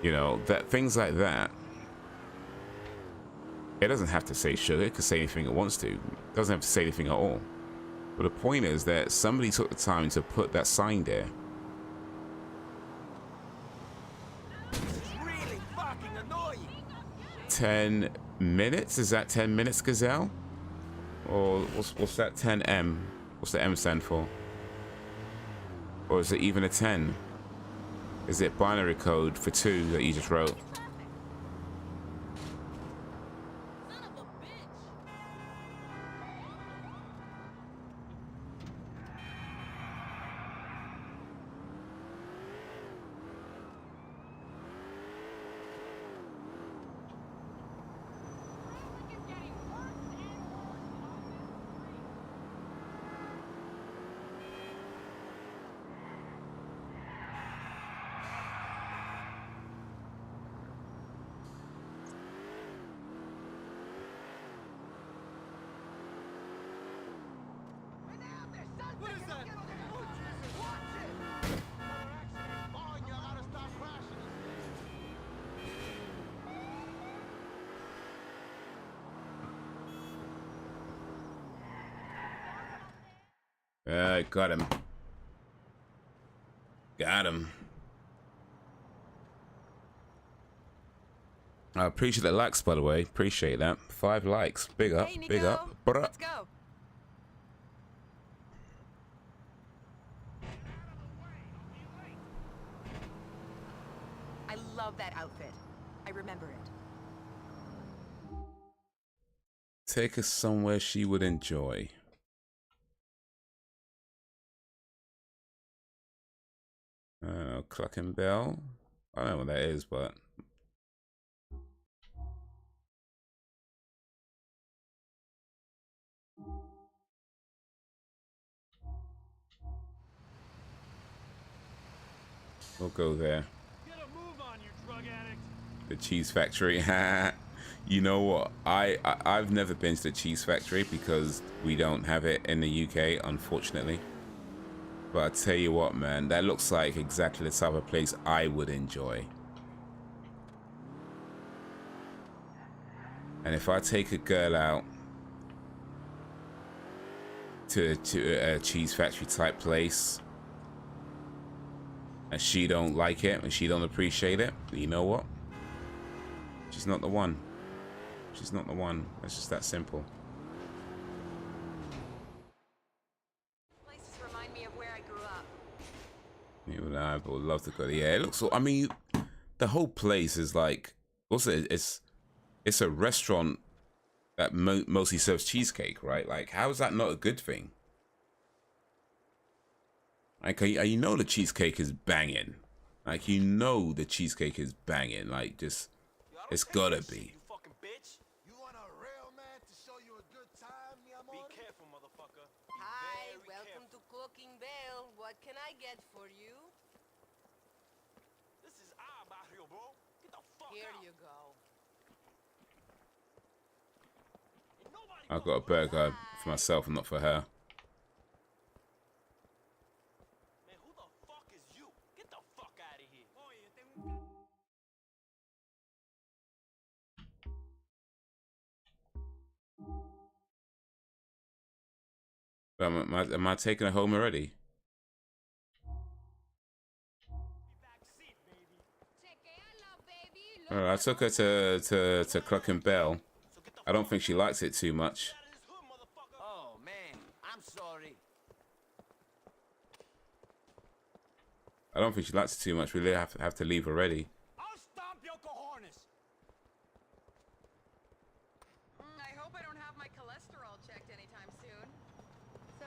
you know, that things like that. It doesn't have to say sugar; it could say anything it wants to. It doesn't have to say anything at all. But the point is that somebody took the time to put that sign there. 10 minutes? Is that 10 minutes, Gazelle? Or what's that 10M? What's the M stand for? Or is it even a 10? Is it binary code for 2 that you just wrote? Got him. Got him. I appreciate the likes, by the way. Appreciate that. 5 likes. Big up. Hey, Nico. Big up. Bruh. Let's go. I love that outfit. I remember it. Take us somewhere she would enjoy. Clucking Bell. I don't know what that is, but we'll go there. Get him! The Cheese Factory. You know what? I've never been to the Cheese Factory because we don't have it in the UK, unfortunately. But I tell you what, man, that looks like exactly the type of place I would enjoy. And if I take a girl out to a Cheese Factory type place and she don't like it and she don't appreciate it, you know what? She's not the one. She's not the one. It's just that simple. Places remind me of where I grew up. You and I would love to go. Yeah, it looks. I mean, the whole place is like. Also, it's a restaurant that mostly serves cheesecake, right? Like, how is that not a good thing? Like, you know the cheesecake is banging. Like, you know the cheesecake is banging. Like, just, it's gotta be. You fucking bitch. You want a real man to show you a good time, mi amor? Be careful, motherfucker. Hi, welcome to Cooking Bell. What can I get for you? This is our barrio, bro. Get the fuck Here out. you go. I've got a burger for myself and not for her. Man, who the fuck is you? Get the fuck out of here. Am I taking her home already? Alright, I took her to Clucking Bell. I don't think she likes it too much. Oh, man, I'm sorry. I don't think she likes it too much. We really have to leave already. I'll stomp your cojones. I hope I don't have my cholesterol checked anytime soon. So,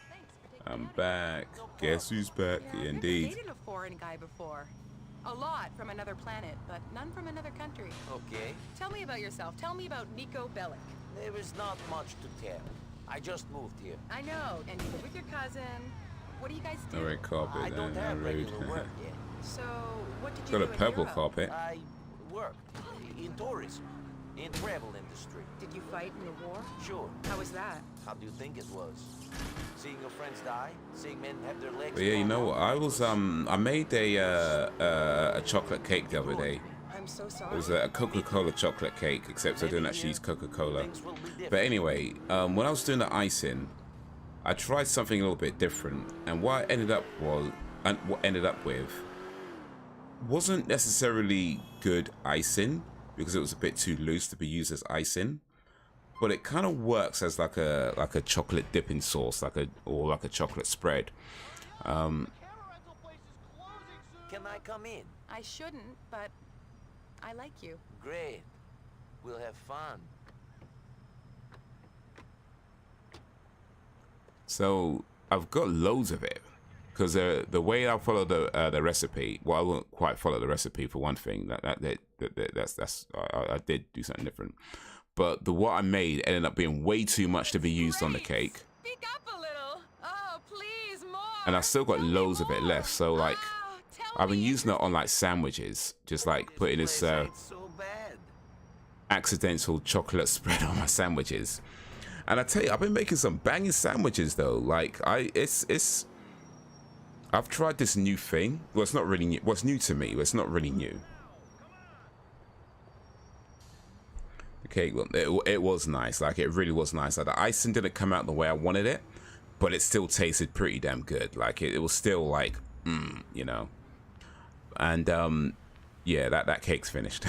thanks for taking I'm me out back. Guess who's back? Yeah, I've Indeed. never dated a foreign guy before. A lot from another planet, but none from another country. Okay, Tell me about yourself. Tell me about Nico Bellic. there is not much to tell. I just moved here. I know, and you live with your cousin. What do you guys do? Alright, carpet I don't then. have Rude. regular work yet. So, what did you Got do a in purple Europe? carpet. I work in tourism, in travel industry. Did you fight in the war? Sure. How was that? How do you think it was? Seeing your friends die? Seeing men have their legs? But yeah, you know what? I was I made a chocolate cake the other day. I'm so It sorry. was a Coca-Cola chocolate cake, except I didn't actually use Coca-Cola. But anyway, when I was doing the icing, I tried something a little bit different, and what I ended up with wasn't necessarily good icing because it was a bit too loose to be used as icing. But it kind of works as like a chocolate dipping sauce, like a chocolate spread. Can I come in? I shouldn't, but I like you. Great. We'll have fun. So I've got loads of it because the way I follow the recipe, well, I won't quite follow the recipe for one thing. I did do something different. But what I made ended up being way too much to be used on the cake. Speak up a little. Oh, please, more. And I still got loads of it left. So like, I've been using it on like sandwiches, just like putting this Ain't so bad. accidental chocolate spread on my sandwiches. And I tell you, I've been making some banging sandwiches though. Like I've tried this new thing. Well, it's not really new. What's new to me? It's not really new. Okay, well, it was nice. Like, it really was nice. Like, the icing didn't come out the way I wanted it, but it still tasted pretty damn good. Like, it was still like, you know. And yeah, that cake's finished.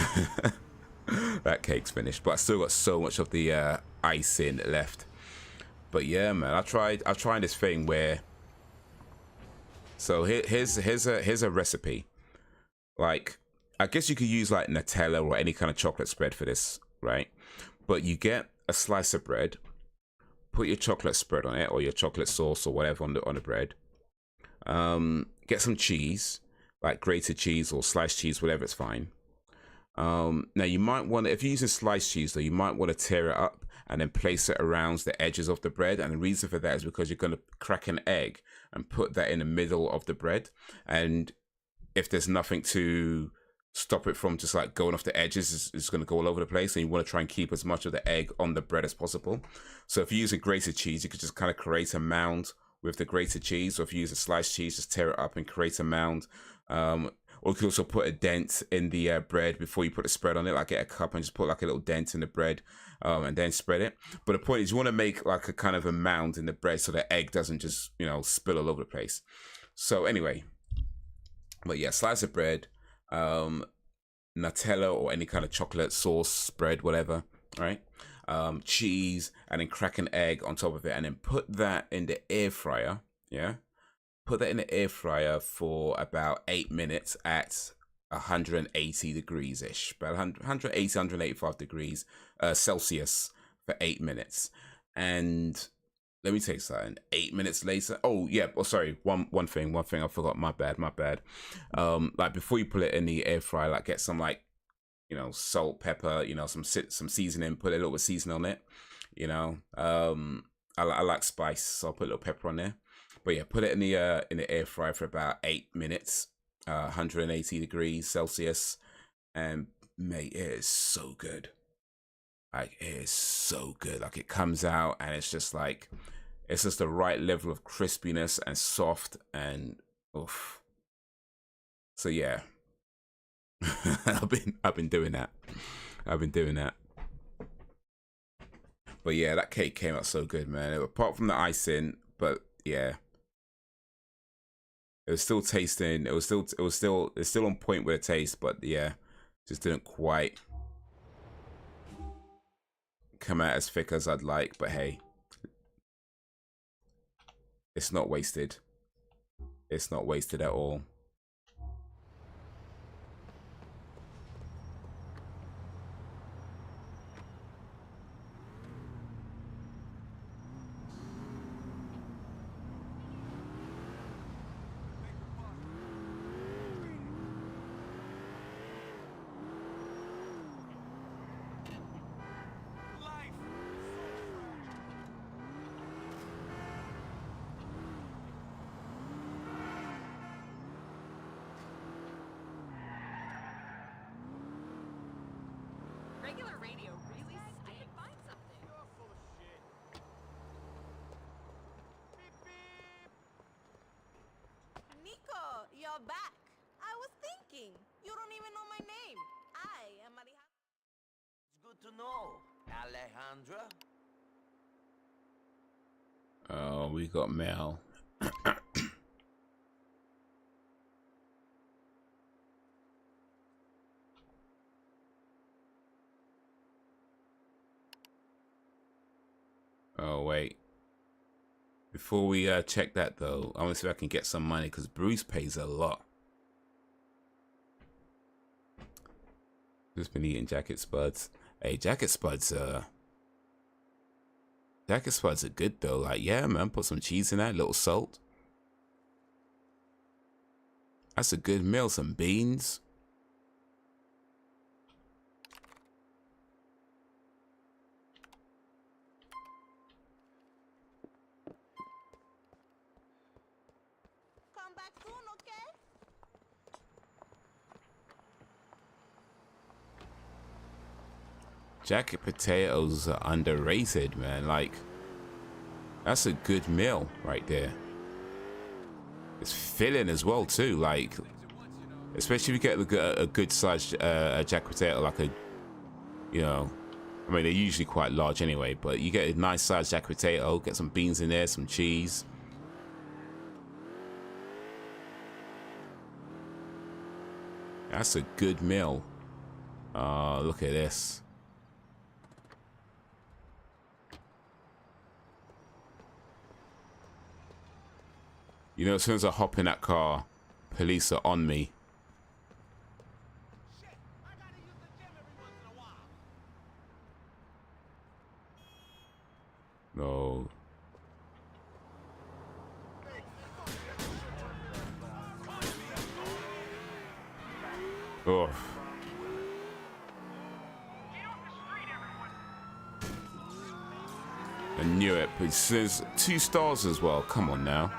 That cake's finished, but I still got so much of the icing left. But yeah, man, I tried this thing where. So here's a recipe. Like, I guess you could use like Nutella or any kind of chocolate spread for this, right? But you get a slice of bread, put your chocolate spread on it or your chocolate sauce or whatever on the bread. Get some cheese, like grated cheese or sliced cheese, whatever, it's fine. Now you might want to, if you're using sliced cheese though, you might want to tear it up and then place it around the edges of the bread. And the reason for that is because you're going to crack an egg and put that in the middle of the bread. And if there's nothing to stop it from just like going off the edges. It's going to go all over the place, and you want to try and keep as much of the egg on the bread as possible. So if you're using grated cheese, you could just kind of create a mound with the grated cheese, or if you use a sliced cheese, just tear it up and create a mound. Or you can also put a dent in the bread before you put the spread on it. Like get a cup and just put like a little dent in the bread, and then spread it. But the point is, you want to make like a kind of a mound in the bread so the egg doesn't just, you know, spill all over the place. So anyway, but yeah, slice of bread, Nutella or any kind of chocolate sauce spread, whatever, right? Cheese, and then crack an egg on top of it, and then put that in the air fryer. Yeah. Put that in the air fryer for about 8 minutes at 180 degrees ish, about 180, 185 degrees Celsius for 8 minutes. And let me tell you something. 8 minutes later, oh yeah, oh sorry, one thing I forgot. My bad. Like before you put it in the air fryer, like get some like, you know, salt, pepper, you know, some seasoning. Put a little bit of seasoning on it. You know, I like spice, so I'll put a little pepper on there. But yeah, put it in the air fryer for about 8 minutes, 180 degrees Celsius, and mate, it is so good. Like it is so good. Like it comes out and it's just like, it's just the right level of crispiness and soft and oof. So yeah, I've been doing that. But yeah, that cake came out so good, man. Apart from the icing, but yeah. It was still tasting. It's still on point with the taste, but yeah, just didn't quite come out as thick as I'd like. But hey, it's not wasted. It's not wasted at all. Regular radio really stinks. I can find something. You're full of shit. Beep, beep. Nico, you're back. I was thinking, you don't even know my name. I am Alejandra. It's good to know, Alejandra. Oh, we got mail. Oh, wait. Before we check that, though, I want to see if I can get some money, because Bruce pays a lot. Just been eating jacket spuds. Hey, jacket spuds are good, though. Like, yeah, man, put some cheese in that, a little salt. That's a good meal. Some beans. Come back soon, okay? Jacket potatoes are underrated, man. Like, that's a good meal right there. It's filling as well, too. Like, especially if you get a good sized jacket potato, like a, you know, I mean, they're usually quite large anyway, but you get a nice sized jacket potato, get some beans in there, some cheese. That's a good meal. Look at this. You know, as soon as I hop in that car, police are on me. Shit, I gotta use the gym every once in a while. No. Oh. I knew it, but it says 2 stars as well. Come on now.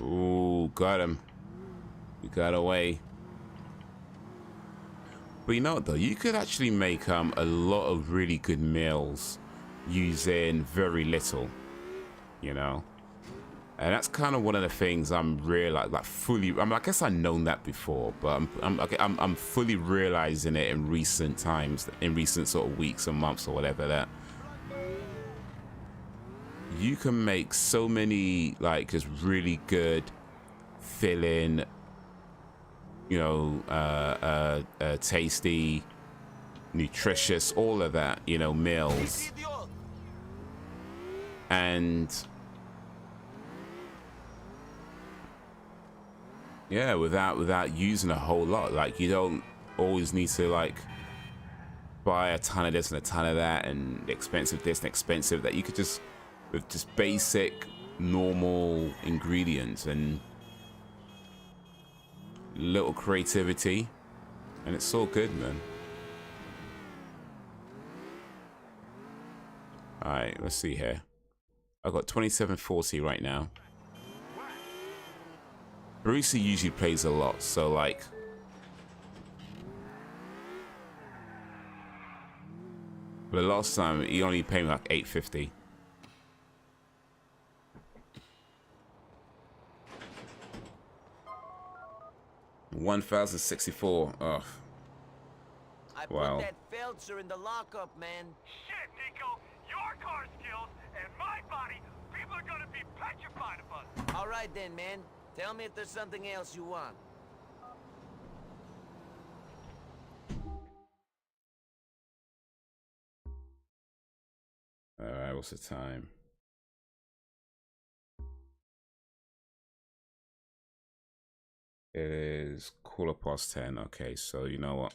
Ooh, got him. We got away. But you know what though? You could actually make a lot of really good meals using very little, you know? And that's kind of one of the things I'm like fully. I guess I've known that before, but I'm fully realizing it in recent times, in recent sort of weeks and months or whatever, that you can make so many like just really good, filling, you know, tasty, nutritious, all of that, you know, meals, and yeah, without using a whole lot. Like, you don't always need to like buy a ton of this and a ton of that and expensive this and expensive that. You could just, with just basic normal ingredients and little creativity, and it's all good, man. All right, let's see here. I've got 2740 right now. Barista usually plays a lot, so like, but the last time he only paid me like $8.50. $1,064. Oh, I wow. put that Feltzer in the lockup, man. Shit, Nico! Your car skills and my body, people are gonna be petrified of us. All right then, man. Tell me if there's something else you want. All right, what's the time? It is 10:15. Okay, so you know what?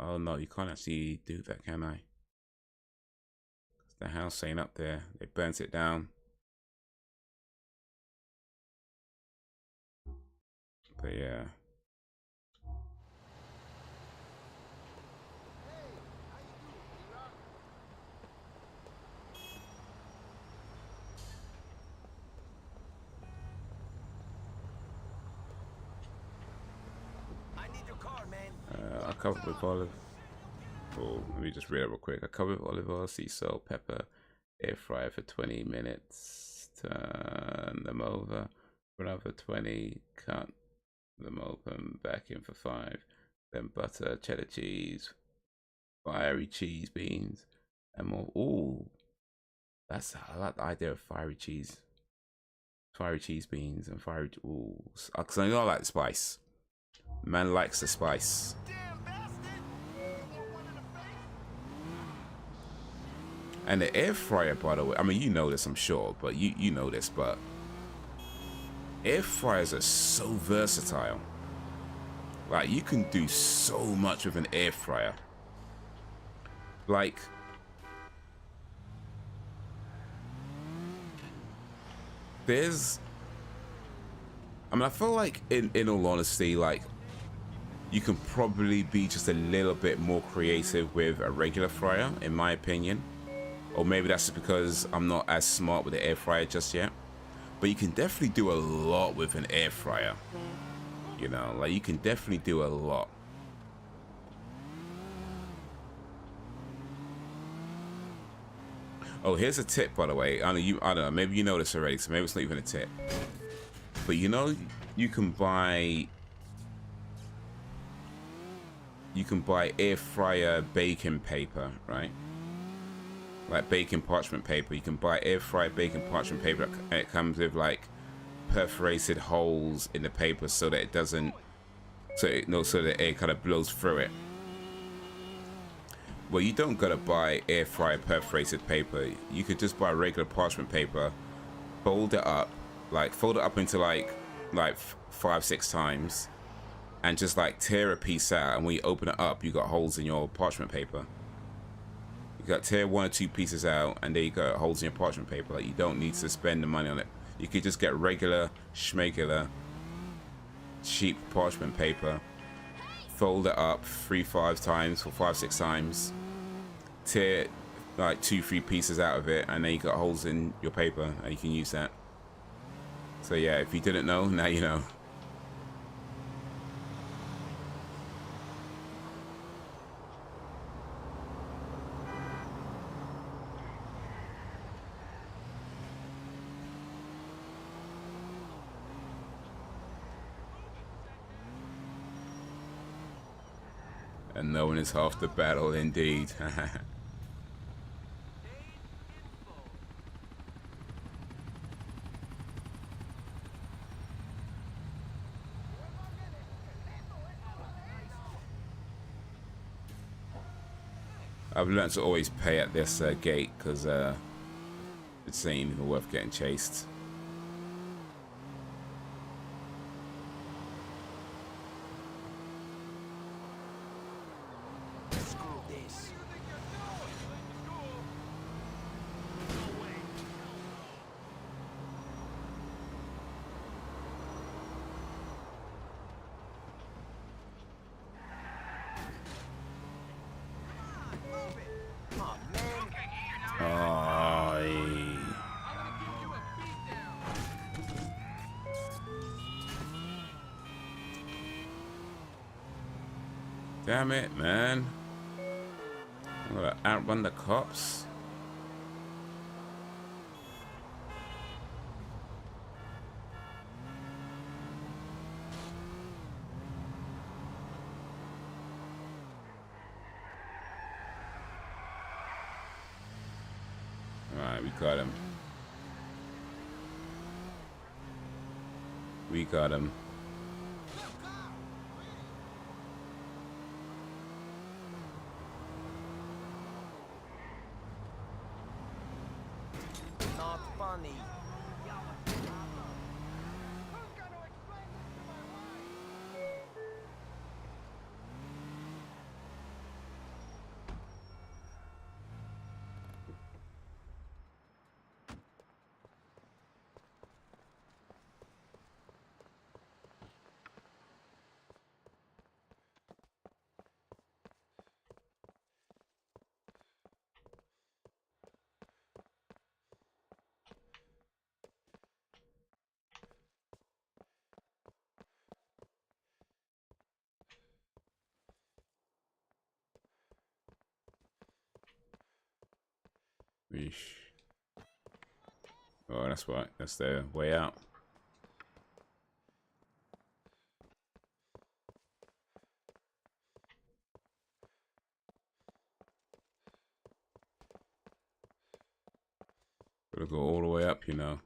Oh no, you can't actually do that, can I? The house ain't up there. They burnt it down. But yeah. I covered with olive. Oh, let me just read it real quick. I covered with olive oil, sea salt, pepper, air fryer for 20 minutes. Turn them over for another 20. Cut them open, back in for 5. Then butter, cheddar cheese, fiery cheese beans, and more. Ooh, I like the idea of fiery cheese beans, and fiery. Ooh, because I know I like the spice. Man likes the spice. And the air fryer, by the way, I mean, you know this, I'm sure, but you know this, but air fryers are so versatile. Like, you can do so much with an air fryer. Like, I feel like in all honesty, like, you can probably be just a little bit more creative with a regular fryer, in my opinion. Or maybe that's just because I'm not as smart with the air fryer just yet. But you can definitely do a lot with an air fryer. You know, like, you can definitely do a lot. Oh, here's a tip, by the way. I don't know, maybe you know this already, so maybe it's not even a tip. But you know, you can buy air fryer baking paper, right? Like baking parchment paper. You can buy air fryer baking parchment paper, and it comes with like perforated holes in the paper so that it doesn't, so that air kind of blows through it. Well, you don't gotta buy air fryer perforated paper. You could just buy regular parchment paper, fold it up into like 5-6 times, and just like tear a piece out. And when you open it up, you got holes in your parchment paper. You got tear 1 or 2 pieces out, and there you go, holes in your parchment paper. Like, you don't need to spend the money on it. You could just get regular, schmegular, cheap parchment paper, fold it up 3-5 times or 5-6 times, tear like 2-3 pieces out of it, and then you got holes in your paper and you can use that. So yeah, if you didn't know, now you know. And knowing is half the battle, indeed. I've learned to always pay at this gate because it's ain't even worth getting chased. Damn it, man. I'm gonna outrun the cops. Alright, we got him. We got him. Eesh. Oh, that's right. That's their way out. Gotta go all the way up, you know.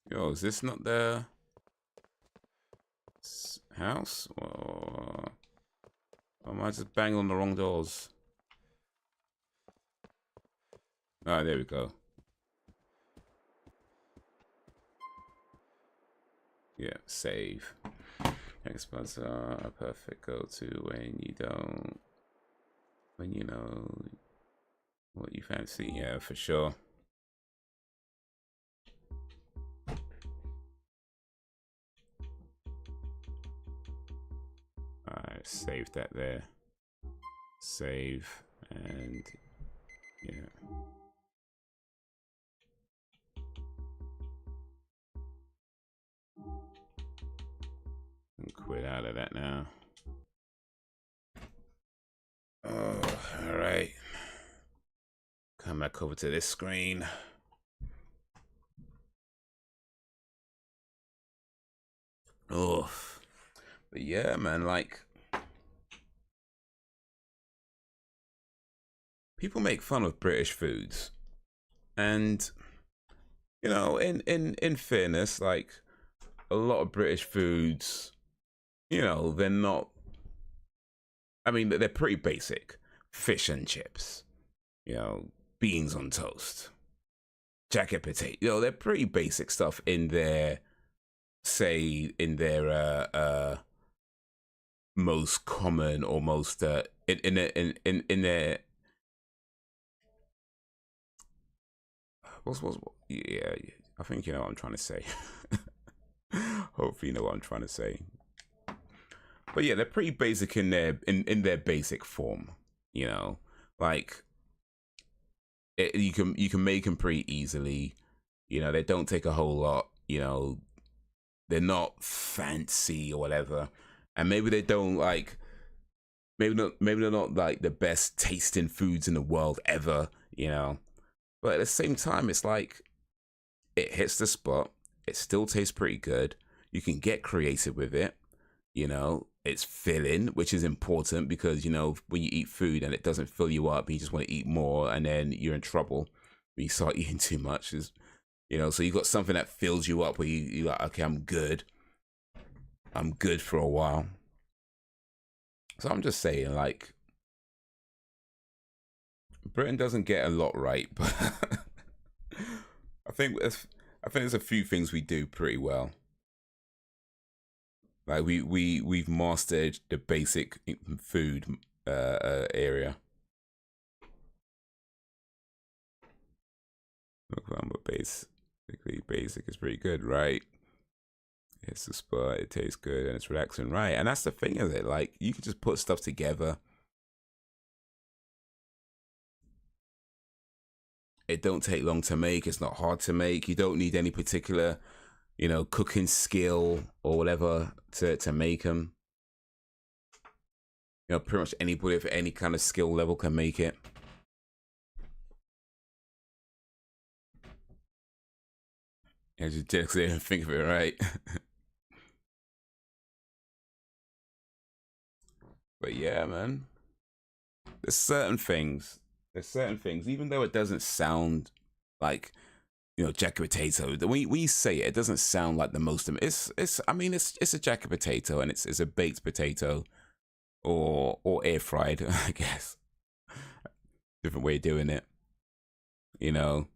Yo, is this not the house? Or am I just banging on the wrong doors? Ah, there we go. Yeah, save. Experts are a perfect go-to when you know what you fancy. Yeah, for sure. Alright, save that there. Save, and yeah. And quit out of that now. Oh, alright. Come back over to this screen. Oh, but yeah, man, like, people make fun of British foods, and you know, in fairness, like, a lot of British foods, you know, they're not, I mean, they're pretty basic. Fish and chips, you know, beans on toast, jacket potato, you know, they're pretty basic stuff in their, say, in their most common or most in their what's yeah, I think you know what I'm trying to say. Hopefully you know what I'm trying to say. But yeah, they're pretty basic in their basic form. You know, like you can make them pretty easily. You know, they don't take a whole lot. You know, they're not fancy or whatever, and maybe they don't like. Maybe they're not like the best tasting foods in the world ever. You know, but at the same time, it's like it hits the spot. It still tastes pretty good. You can get creative with it. You know, it's filling, which is important because, you know, when you eat food and it doesn't fill you up, you just want to eat more, and then you're in trouble when you start eating too much. Is, you know, so you got something that fills you up where you're like, okay, I'm good for a while. So I'm just saying, like, Britain doesn't get a lot right, but I think there's a few things we do pretty well. Like we've mastered the basic food area. But basically basic is pretty good, right? It's a spot, it tastes good, and it's relaxing, right? And that's the thing, is it? Like, you can just put stuff together. It don't take long to make. It's not hard to make. You don't need any particular, you know, cooking skill or whatever to make them. You know, pretty much anybody with any kind of skill level can make it. I just didn't think of it, right? But yeah, man. There's certain things, even though it doesn't sound like, you know, jacket potato. When you say it, it doesn't sound like the most. I mean, it's a jacket potato, and it's a baked potato, or air fried, I guess. Different way of doing it. You know,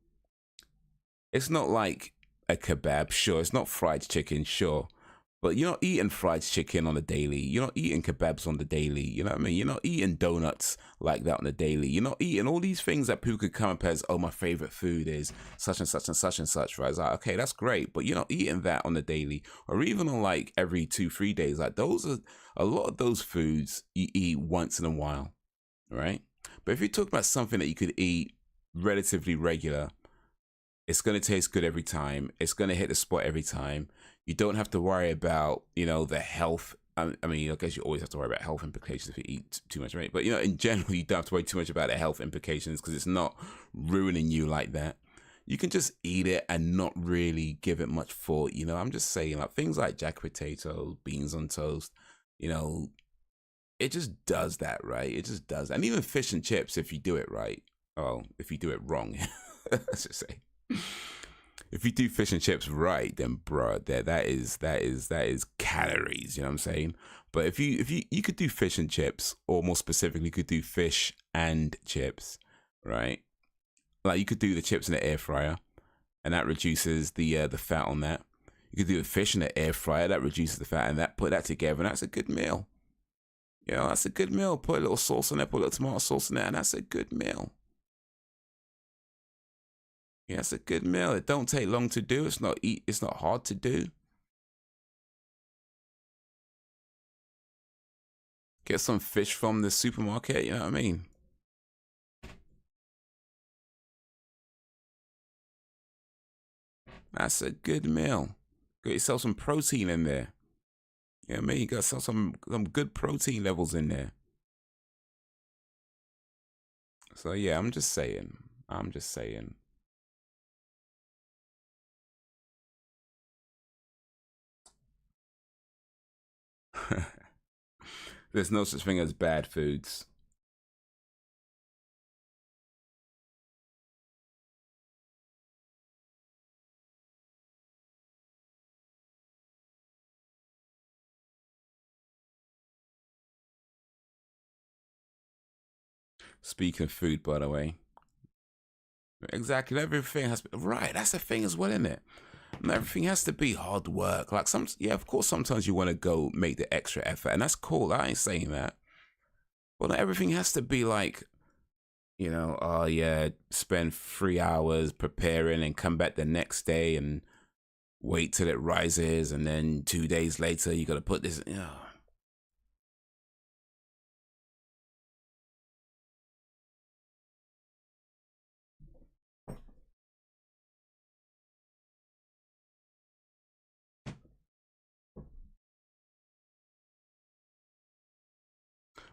it's not like a kebab, sure. It's not fried chicken, sure. But you're not eating fried chicken on the daily. You're not eating kebabs on the daily. You know what I mean? You're not eating donuts like that on the daily. You're not eating all these things that people could come up as, oh, my favorite food is such and such and such and such, right? It's like, okay, that's great. But you're not eating that on the daily, or even on like every 2-3 days. Like, those are a lot of those foods you eat once in a while, right? But if you talk about something that you could eat relatively regular, it's going to taste good every time. It's going to hit the spot every time. You don't have to worry about, you know, the health. I mean, I guess you always have to worry about health implications if you eat too much, right? But, you know, in general, you don't have to worry too much about the health implications because it's not ruining you like that. You can just eat it and not really give it much thought. You know, I'm just saying, like, things like jacket potatoes, beans on toast, you know, it just does that, right? It just does. And even fish and chips, if you do it right. Oh, if you do it wrong, let's just say. If you do fish and chips right, then bro, that is calories. You know what I'm saying? But if you could do fish and chips, or more specifically, you could do fish and chips, right? Like, you could do the chips in the air fryer, and that reduces the fat on that. You could do the fish in the air fryer, that reduces the fat, and put that together, and that's a good meal. You know, that's a good meal. Put a little sauce on there, put a little tomato sauce in there, and that's a good meal. Yeah, it's a good meal. It don't take long to do. It's not hard to do. Get some fish from the supermarket, you know what I mean? That's a good meal. Get yourself some protein in there. You know what I mean? You got some good protein levels in there. So yeah, I'm just saying. There's no such thing as bad foods. Speaking of food, by the way. Exactly, everything has to be, right, that's the thing as well, isn't it? And everything has to be hard work. Like, yeah, of course, sometimes you want to go make the extra effort, and that's cool. I ain't saying that. But not everything has to be like you know, oh yeah, spend 3 hours preparing and come back the next day and wait till it rises, and then 2 days later you got to put this.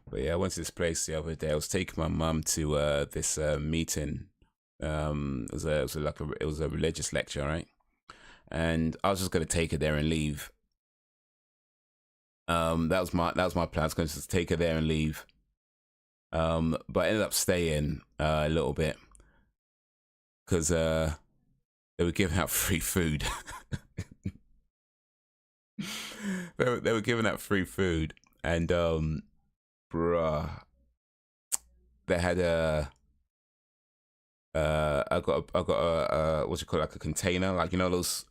But yeah, I went to this place the other day. I was taking my mum to this meeting. It was a religious lecture, right? And I was just gonna take her there and leave. That was my plan. I was going to just take her there and leave. But I ended up staying a little bit because they were giving out free food. They were giving out free food, and bruh, they had I got a what you call it, like a container, like, you know, those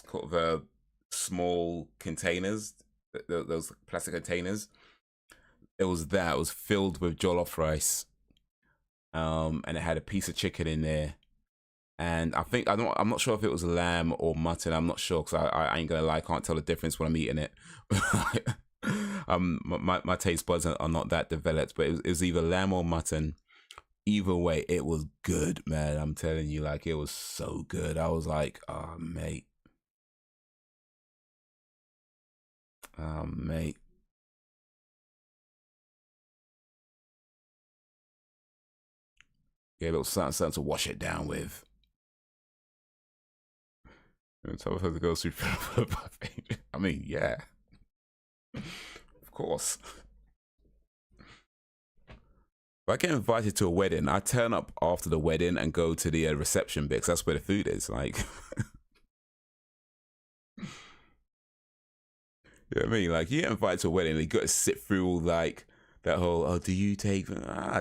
kind of small containers, those plastic containers. It was filled with jollof rice, and it had a piece of chicken in there, and I'm not sure if it was lamb or mutton. I'm not sure, because I ain't gonna lie, I can't tell the difference when I'm eating it. My taste buds are not that developed, but it was either lamb or mutton. Either way, it was good, man. I'm telling you, like, it was so good. I was like, oh mate. Oh mate. Yeah, a little something to wash it down with. And so if it goes through I mean, yeah. Of course. If I get invited to a wedding, I turn up after the wedding and go to the reception bit, because that's where the food is. Like, you know what I mean? Like, you get invited to a wedding, and you got to sit through all, like, that whole, oh, do you take?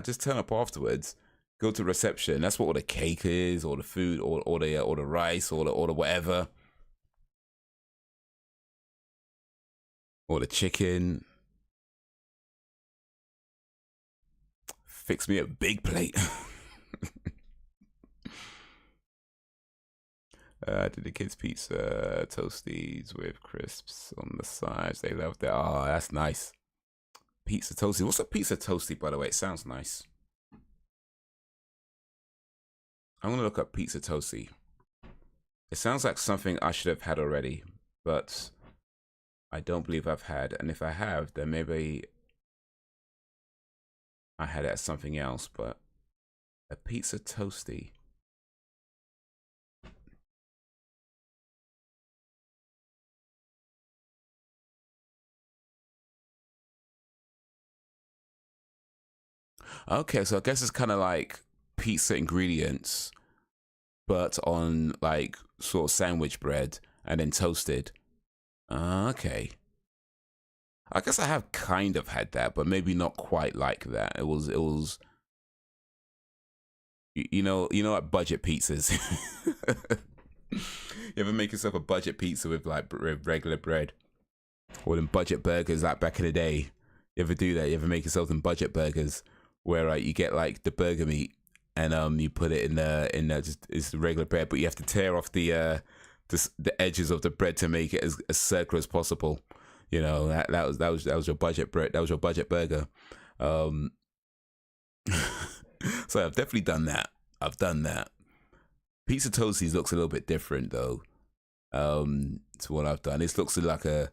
Just turn up afterwards. Go to reception. That's what all the cake is, or the food, or the rice, or the whatever, or the chicken. Fix me a big plate. Did the kids pizza toasties with crisps on the sides? They loved that. Oh, that's nice. Pizza toasty. What's a pizza toasty, by the way? It sounds nice. I'm gonna look up pizza toasty. It sounds like something I should have had already, but I don't believe I've had. And if I have, then maybe I had it as something else. But a pizza toasty. Okay, so I guess it's kind of like pizza ingredients, but on like sort of sandwich bread and then toasted. Okay. I guess I have kind of had that, but maybe not quite like that. It was you know like budget pizzas. You ever make yourself a budget pizza with like regular bread? Or them budget burgers like back in the day. You ever do that? You ever make yourself some budget burgers where you get like the burger meat and you put it in just it's the regular bread, but you have to tear off the edges of the bread to make it as circular as possible. You know, that was your budget bread. That was your budget burger. So I've definitely done that. I've done that. Pizza toasties looks a little bit different though. To what I've done. This looks like a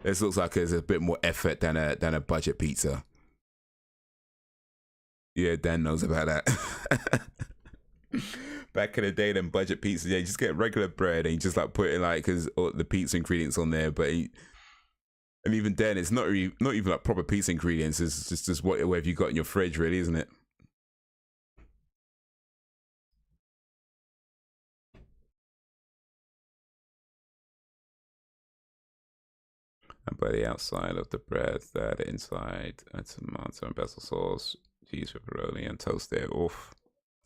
this looks like there's a bit more effort than a budget pizza. Yeah, Dan knows about that. Back in the day, them budget pizzas, yeah, you just get regular bread and you just like put it like the pizza ingredients on there. But and even then, it's not even like proper pizza ingredients. It's just whatever you got in your fridge, really, isn't it? And by the outside of the bread, that inside, add tomato and basil sauce, cheese, pepperoni, and toast there. Oof,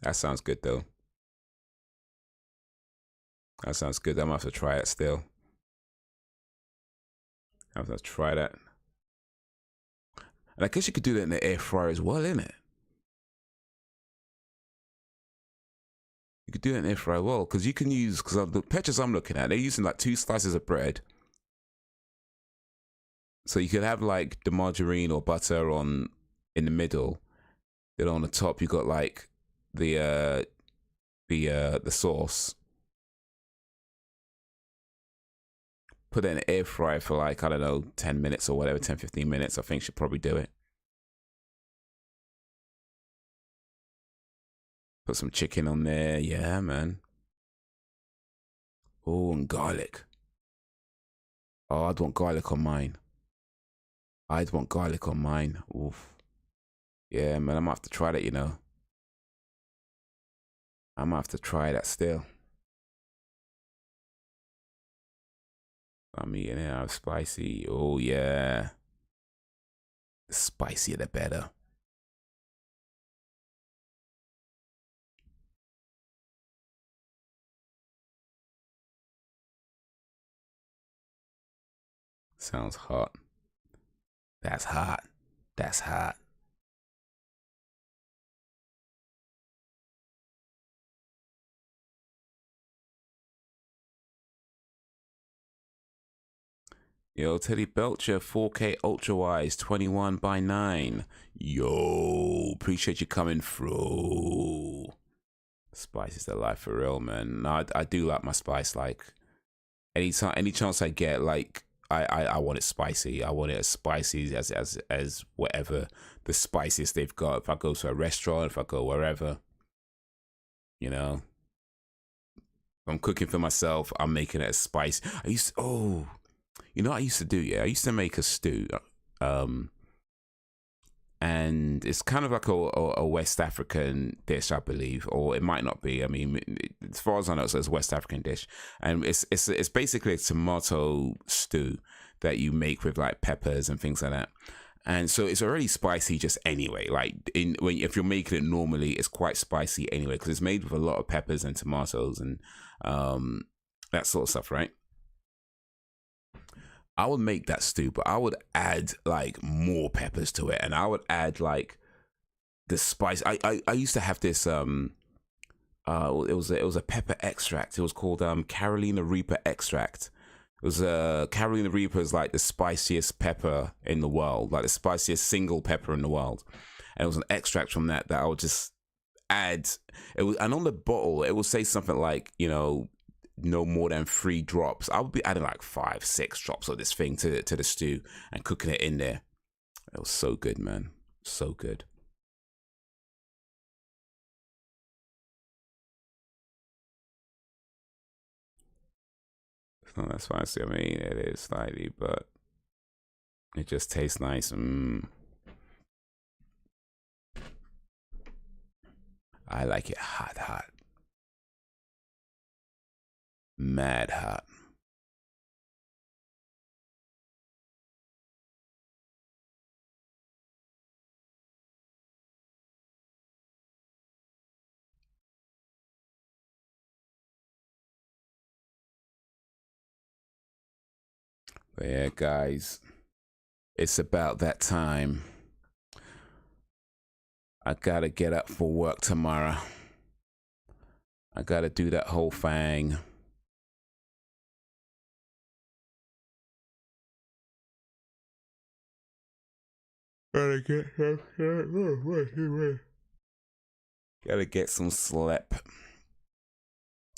that sounds good though. That sounds good. I'm gonna have to try it still. I have to try that. And I guess you could do that in the air fryer as well, innit? You could do that in the air fryer well, because you can use, because the pictures I'm looking at, they're using like 2 slices of bread. So you could have like the margarine or butter on in the middle. Then on the top you got like the sauce. Put it in the air fryer for like, I don't know, 10 minutes or whatever, 10, 15 minutes. I think should probably do it. Put some chicken on there. Yeah, man. Oh, and garlic. Oh, I'd want garlic on mine. Oof. Yeah, man, I might have to try that, you know. I might have to try that still. I'm eating it. Spicy. Oh, yeah. The spicier, the better. Sounds hot. That's hot. That's hot. Yo, Teddy Belcher, 4K Ultra Wise, 21:9. Yo, appreciate you coming through. Spice is the life for real, man. No, I do like my spice. Like, any chance I get, like, I want it spicy. I want it as spicy as whatever the spiciest they've got. If I go to a restaurant, if I go wherever, you know, if I'm cooking for myself, I'm making it as spicy. You know what I used to do? Yeah, I used to make a stew, and it's kind of like a West African dish, I believe, or it might not be. I mean, as far as I know, it's a West African dish, and it's basically a tomato stew that you make with like peppers and things like that. And so it's already spicy just anyway. Like if you're making it normally, it's quite spicy anyway because it's made with a lot of peppers and tomatoes and that sort of stuff, right? I would make that stew, but I would add like more peppers to it, and I would add like the spice. I used to have this it was a pepper extract. It was called Carolina Reaper extract. It was Carolina Reaper is like the spiciest pepper in the world, like the spiciest single pepper in the world, and it was an extract from that I would just add. It was, and on the bottle it will say something like, you know, no more than 3 drops. I would be adding like 5, 6 drops of this thing to the stew and cooking it in there. It was so good, man. So good. It's not that spicy. I mean, it is slightly, but it just tastes nice. I like it hot, hot. Mad hot. But yeah, guys, it's about that time. I gotta get up for work tomorrow. I gotta do that whole thing. Gotta get some sleep.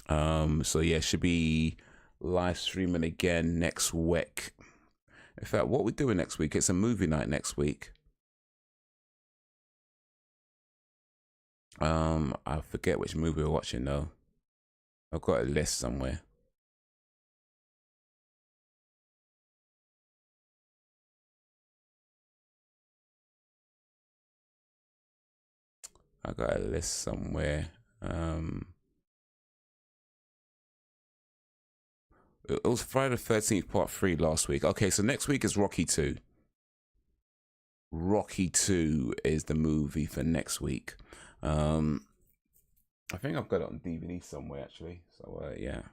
So yeah, should be live streaming again next week. In fact, what we're doing next week, it's a movie night next week. I forget which movie we're watching though. I've got a list somewhere. I got a list somewhere. It was Friday the 13th, part 3 last week. Okay, so next week is Rocky 2. Rocky 2 is the movie for next week. I think I've got it on DVD somewhere actually. So yeah,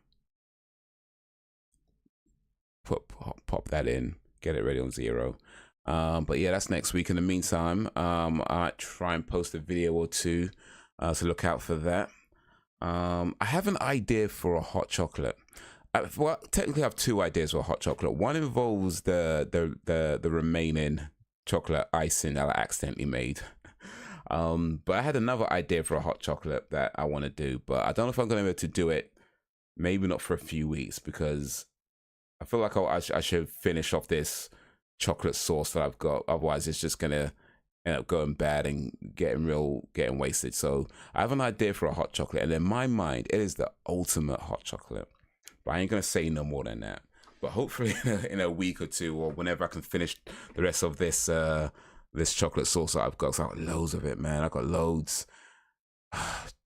pop that in, get it ready on 0. But yeah, that's next week. In the meantime, I try and post a video or two, so look out for that. I have an idea for a hot chocolate. Well, technically, I have two ideas for a hot chocolate. One involves the remaining chocolate icing that I accidentally made. But I had another idea for a hot chocolate that I want to do, but I don't know if I'm going to be able to do it. Maybe not for a few weeks, because I feel like I should finish off this chocolate sauce that I've got. Otherwise, it's just going to end up going bad and getting wasted. So I have an idea for a hot chocolate, and in my mind, it is the ultimate hot chocolate. But I ain't going to say no more than that. But hopefully in a week or two, or whenever I can finish the rest of this this chocolate sauce that I've got, 'cause I've got loads of it, man. I've got loads.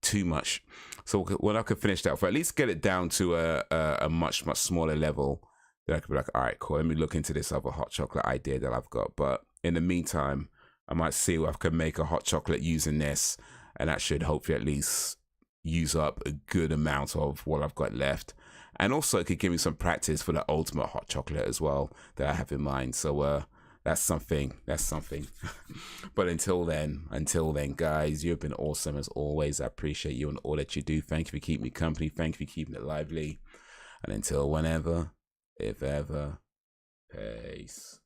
Too much. So when I could finish that, for at least get it down to a much smaller level, then I could be like, all right, cool, let me look into this other hot chocolate idea that I've got. But in the meantime, I might see if I can make a hot chocolate using this, and that should hopefully at least use up a good amount of what I've got left. And also it could give me some practice for the ultimate hot chocolate as well that I have in mind. So that's something. But until then, guys, you've been awesome as always. I appreciate you and all that you do. Thank you for keeping me company. Thank you for keeping it lively. And until whenever, if ever, peace.